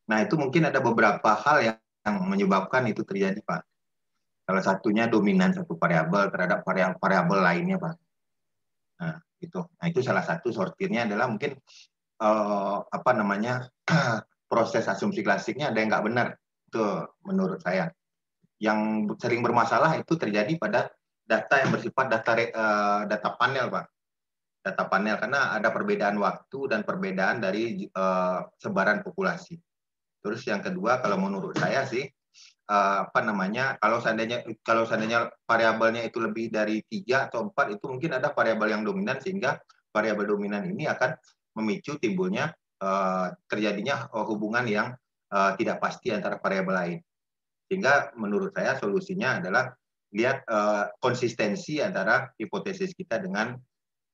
Nah itu mungkin ada beberapa hal yang menyebabkan itu terjadi Pak. Salah satunya dominan satu variabel terhadap variabel lainnya Pak. Nah itu salah satu sortirnya adalah mungkin proses asumsi klasiknya ada yang nggak benar, itu menurut saya. Yang sering bermasalah itu terjadi pada data yang bersifat data panel Pak, data panel, karena ada perbedaan waktu dan perbedaan dari sebaran populasi. Terus yang kedua, kalau menurut saya sih kalau seandainya variabelnya itu lebih dari 3 atau 4, itu mungkin ada variabel yang dominan, sehingga variabel dominan ini akan memicu timbulnya terjadinya hubungan yang tidak pasti antara variabel lain. Sehingga menurut saya solusinya adalah lihat konsistensi antara hipotesis kita dengan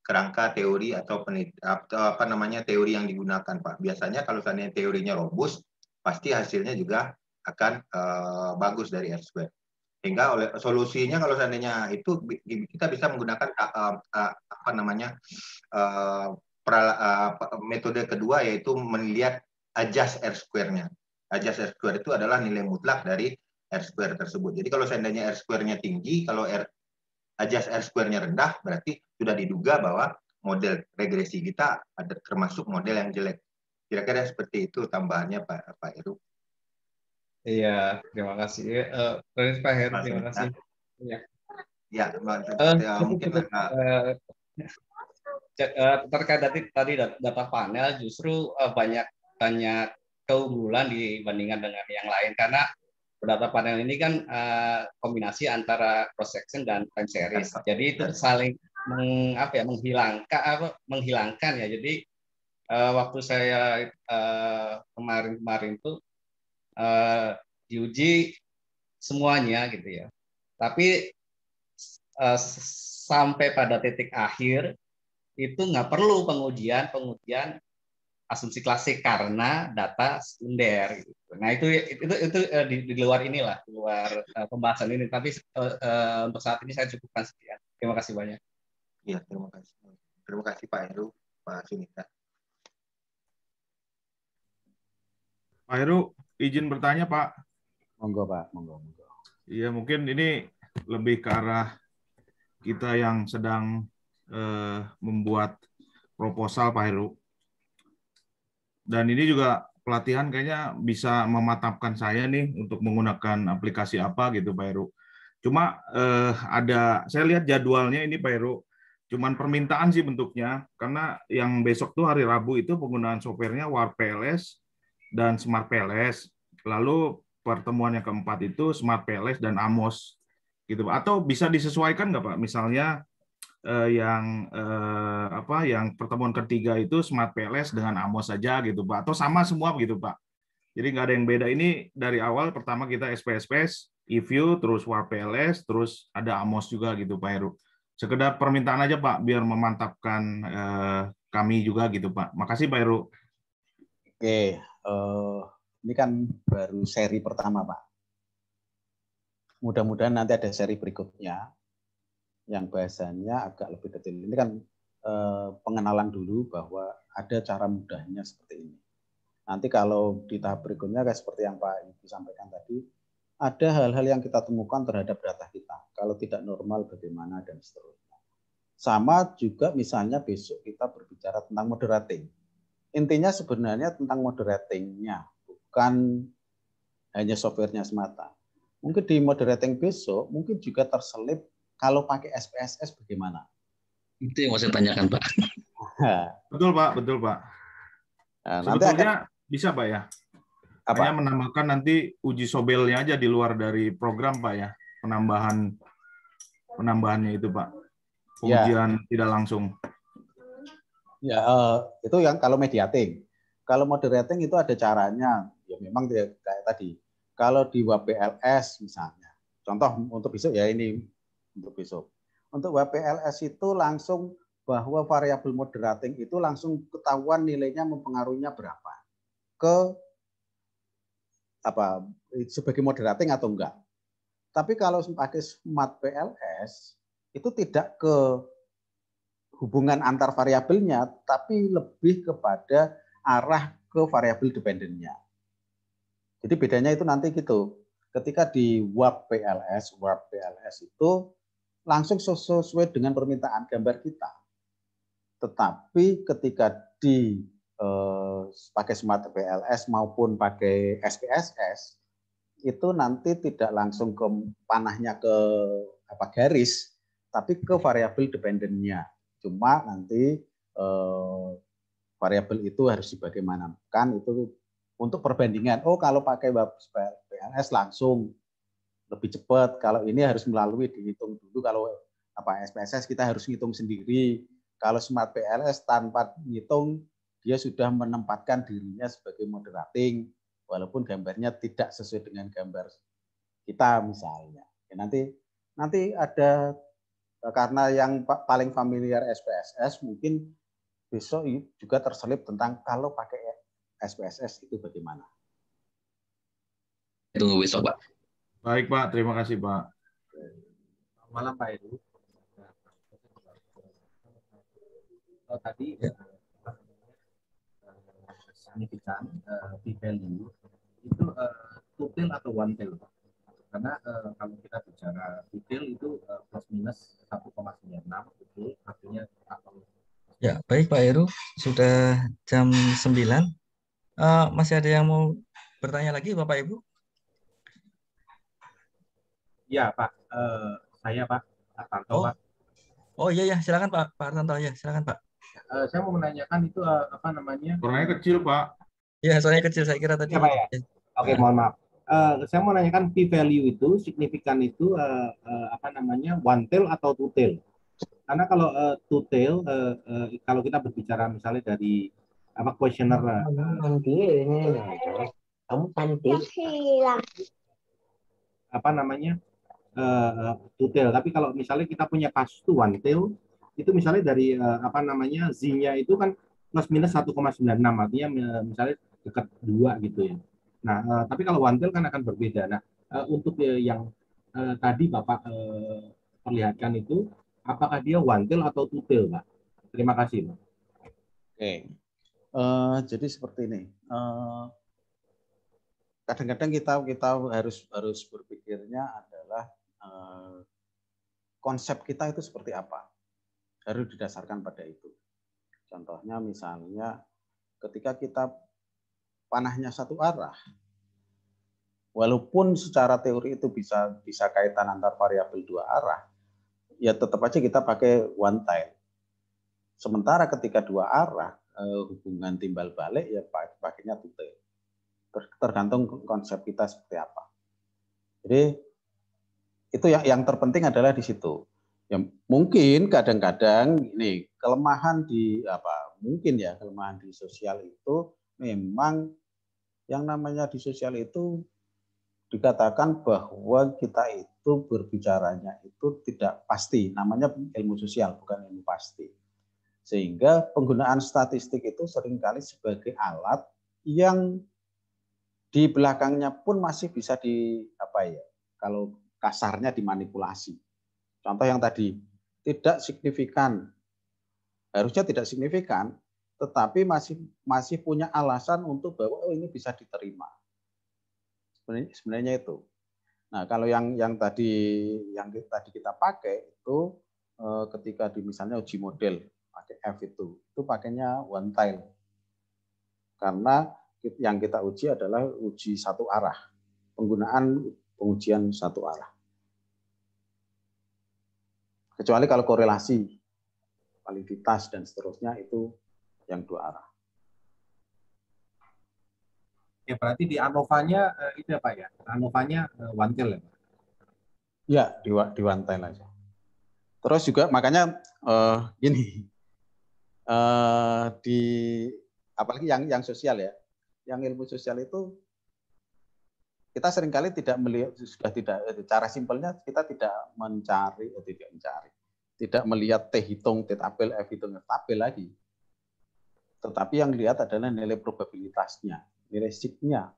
kerangka teori atau teori yang digunakan Pak. Biasanya kalau seandainya teorinya robust, pasti hasilnya juga akan bagus dari R-square. Sehingga solusinya kalau seandainya itu kita bisa menggunakan metode kedua, yaitu melihat adjust R-square-nya. Adjust R-square itu adalah nilai mutlak dari R-square tersebut. Jadi kalau seandainya R-square-nya tinggi, kalau adjust R-square-nya rendah, berarti sudah diduga bahwa model regresi kita ada termasuk model yang jelek. Kira-kira seperti itu tambahannya Pak Heru. Iya, terima kasih. Pak Heru, terima kasih. Ya, mungkin terkait tadi data panel, justru banyak keunggulan dibandingkan dengan yang lain, karena data panel ini kan kombinasi antara cross section dan time series. Jadi itu saling menghilangkan ya. Jadi waktu saya kemarin tuh diuji semuanya gitu ya. Tapi sampai pada titik akhir itu nggak perlu pengujian asumsi klasik karena data sekunder. Gitu. Nah itu di luar inilah, di luar pembahasan ini. Tapi untuk saat ini saya cukupkan sekian. Terima kasih banyak. Iya, terima kasih Pak Heru, Pak Sunita. Pak Heru, izin bertanya Pak. Monggo Pak, monggo. Iya, mungkin ini lebih ke arah kita yang sedang membuat proposal Pak Heru. Dan ini juga pelatihan kayaknya bisa mematapkan saya nih untuk menggunakan aplikasi apa gitu Pak Heru. Cuma saya lihat jadwalnya ini Pak Heru, cuman permintaan sih bentuknya, karena yang besok tuh hari Rabu itu penggunaan softwarenya WarPLS dan Smart PLS. Lalu pertemuan yang keempat itu Smart PLS dan Amos gitu Pak. Atau bisa disesuaikan nggak Pak? Misalnya yang pertemuan ketiga itu Smart PLS dengan Amos saja gitu Pak, atau sama semua gitu Pak. Jadi nggak ada yang beda. Ini dari awal pertama kita SPSS, eView, terus WarPLS, terus ada Amos juga gitu Pak Heru. Sekedar permintaan aja Pak, biar memantapkan kami juga gitu Pak. Makasih Pak Heru. Oke, Ini kan baru seri pertama, Pak. Mudah-mudahan nanti ada seri berikutnya yang bahasanya agak lebih detail. Ini kan pengenalan dulu bahwa ada cara mudahnya seperti ini. Nanti kalau di tahap berikutnya kayak seperti yang Pak Ibu sampaikan tadi, ada hal-hal yang kita temukan terhadap data kita. Kalau tidak normal bagaimana dan seterusnya. Sama juga misalnya besok kita berbicara tentang moderating. Intinya sebenarnya tentang moderatingnya, bukan hanya softwarenya semata. Mungkin di moderating besok mungkin juga terselip kalau pakai SPSS bagaimana. Itu yang mau saya tanyakan, Pak. Betul, Pak. Betul, Pak. Nah, sebetulnya bisa, Pak ya? Apa? Hanya menambahkan nanti uji sobelnya aja di luar dari program, Pak ya. Penambahannya itu, Pak. Pengujian tidak langsung. Ya, itu yang kalau mediating. Kalau moderating itu ada caranya. Ya memang kayak tadi. Kalau di WPLS misalnya. Contoh untuk besok ya ini untuk besok. Untuk WPLS itu langsung bahwa variabel moderating itu langsung ketahuan nilainya mempengaruhinya berapa ke apa sebagai moderating atau enggak. Tapi kalau pakai Smart PLS itu tidak ke hubungan antar variabelnya, tapi lebih kepada arah ke variabel dependennya. Jadi bedanya itu nanti gitu. Ketika di WAP PLS itu langsung sesuai dengan permintaan gambar kita. Tetapi ketika di pakai Smart PLS maupun pakai SPSS itu nanti tidak langsung ke panahnya ke garis, tapi ke variabel dependennya. Cuma nanti variabel itu harus dibagaimanakan itu untuk perbandingan. Oh, kalau pakai PLS langsung lebih cepat. Kalau ini harus melalui dihitung dulu. Kalau SPSS kita harus ngitung sendiri. Kalau Smart PLS tanpa ngitung dia sudah menempatkan dirinya sebagai moderating walaupun gambarnya tidak sesuai dengan gambar kita misalnya. Ya, nanti ada karena yang paling familiar SPSS mungkin besok juga terselip tentang kalau pakai SPSS itu bagaimana. Tunggu besok, Pak. Baik, Pak. Terima kasih, Pak. Selamat malam, Pak Edu. Tadi signifikan p-value itu two-tail atau one-tail, Pak? Karena kalau kita bicara detail itu plus minus 1,96 itu artinya apa? Ya, baik Pak Heru, sudah jam 9. Masih ada yang mau bertanya lagi Bapak Ibu? Ya Pak, saya Pak Artanto, Pak. Oh iya, silakan Pak Artanto, ya silakan Pak. Saya mau menanyakan itu apa namanya? Suaranya kecil, Pak. Ya, soalnya kecil saya kira tadi. Ya, Pak, ya? Oke, mohon maaf. Saya mau nanyakan p-value itu signifikan itu apa namanya one tail atau two tail? Karena kalau two tail kalau kita berbicara misalnya dari apa questionnaire apa namanya two tail. Tapi kalau misalnya kita punya kasus itu one tail itu misalnya dari apa namanya z-nya itu kan plus minus 1,96 artinya misalnya dekat 2 gitu ya. Nah, tapi kalau one tail kan akan berbeda. Nah, untuk yang tadi Bapak perlihatkan itu, apakah dia one tail atau two tail, Pak? Terima kasih, Pak. Oke, jadi seperti ini. Kadang-kadang kita harus berpikirnya adalah konsep kita itu seperti apa. Harus didasarkan pada itu. Contohnya misalnya ketika kita panahnya satu arah, walaupun secara teori itu bisa kaitan antar variabel dua arah, ya tetap aja kita pakai one tail. Sementara ketika dua arah, hubungan timbal balik ya pakainya two tail. Tergantung konsep kita seperti apa. Jadi itu yang terpenting adalah di situ. Ya, mungkin kadang-kadang ini kelemahan di kelemahan di sosial itu memang yang namanya di sosial itu dikatakan bahwa kita itu berbicaranya itu tidak pasti, namanya ilmu sosial bukan ilmu pasti. Sehingga penggunaan statistik itu seringkali sebagai alat yang di belakangnya pun masih bisa kalau kasarnya dimanipulasi. Contoh yang tadi, tidak signifikan, harusnya tidak signifikan, tetapi masih punya alasan untuk bahwa ini bisa diterima. Sebenarnya itu. Nah, kalau yang tadi kita pakai itu ketika misalnya uji model pakai F itu pakainya one tile. Karena yang kita uji adalah uji satu arah, penggunaan pengujian satu arah. Kecuali kalau korelasi, validitas dan seterusnya itu yang dua arah. Ya, berarti di ANOVA-nya itu ya Pak ya? ANOVA-nya one tile ya Pak? Ya, di one tile aja. Terus juga makanya apalagi yang sosial ya, yang ilmu sosial itu kita seringkali tidak melihat, cara simpelnya kita tidak melihat T hitung, T tabel, F hitung, F tabel lagi. Tetapi yang dilihat adalah nilai probabilitasnya, nilai signya.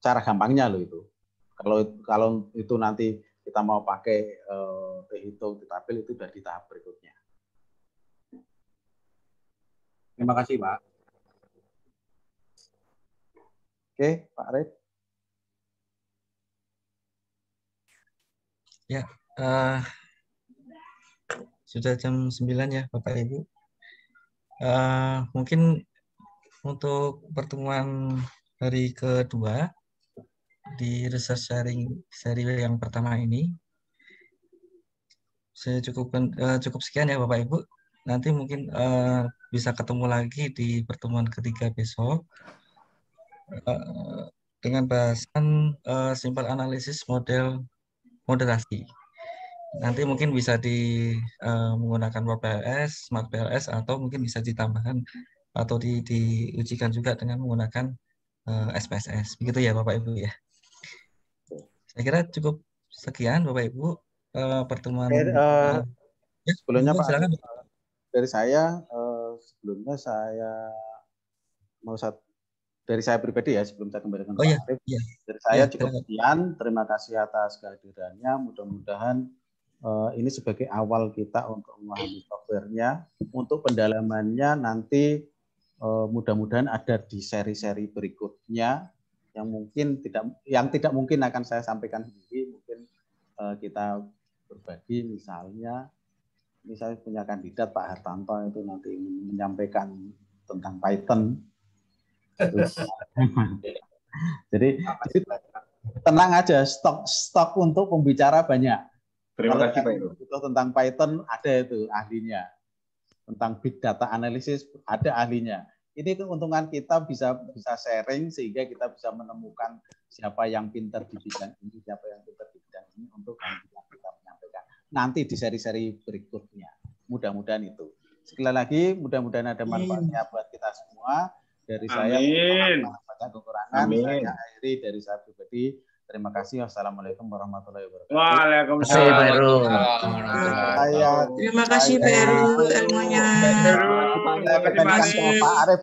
Cara gampangnya loh itu. Kalau itu nanti kita mau pakai T hitung, T tabel itu sudah di tahap berikutnya. Terima kasih Pak. Oke, Pak Arif. Ya, sudah jam 9 ya Bapak Ibu. Mungkin untuk pertemuan hari kedua di research sharing seri yang pertama ini, saya cukup sekian ya Bapak Ibu. Nanti mungkin bisa ketemu lagi di pertemuan ketiga besok dengan bahasan simple analysis model moderasi. Nanti mungkin bisa menggunakan WordPLS, Smart PLS, atau mungkin bisa ditambahkan atau diujikan juga dengan menggunakan SPSS. Begitu ya Bapak Ibu ya. Saya kira cukup sekian Bapak Ibu pertemuan. Sebelumnya Pak, silakan. Dari saya sebelumnya dari saya pribadi ya, sebelum saya kembalikan Pak Arif, dari saya cukup sekian. Terima kasih atas kehadirannya. Mudah-mudahan ini sebagai awal kita untuk memahami softwarenya. Untuk pendalamannya nanti mudah-mudahan ada di seri-seri berikutnya yang tidak mungkin akan saya sampaikan sendiri. Mungkin kita berbagi, misalnya punya kandidat Pak Hartanto itu nanti menyampaikan tentang Python. Jadi tenang aja, stok untuk pembicara banyak. Terima kasih Pak Heru. Tentang Python ada itu ahlinya. Tentang big data analysis ada ahlinya. Ini keuntungan kita bisa sharing sehingga kita bisa menemukan siapa yang pintar di bidang ini, siapa yang pintar di bidang ini untuk kita menyampaikan nanti di seri-seri berikutnya. Mudah-mudahan itu. Sekali lagi, mudah-mudahan ada manfaatnya buat kita semua. Dari saya, banyak kekurangan. Saya akhiri dari saya pribadi. Terima kasih. Wassalamualaikum warahmatullahi wabarakatuh. Waalaikumsalam. Terima kasih Pak Heru ilmunya. Terima kasih Pak Arif.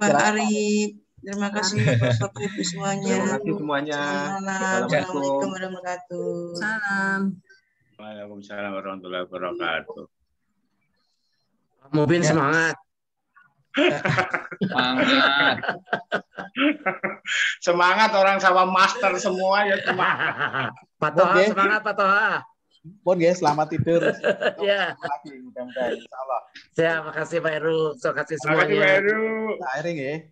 Terima kasih Bapak Ibu semuanya. Terima kasih semuanya. Assalamualaikum warahmatullahi wabarakatuh. Salam. Waalaikumsalam warahmatullahi wabarakatuh. Mubin semangat. Semangat. Semangat orang sama master semua ya semangat. Pak Toha semangat Pak Toha. Pun guys, selamat tidur. Ya. Mudah-mudahan insyaallah. Terima kasih Pak Heru. Terima kasih semuanya. Terima kasih Pak Heru. Akhirnya ya.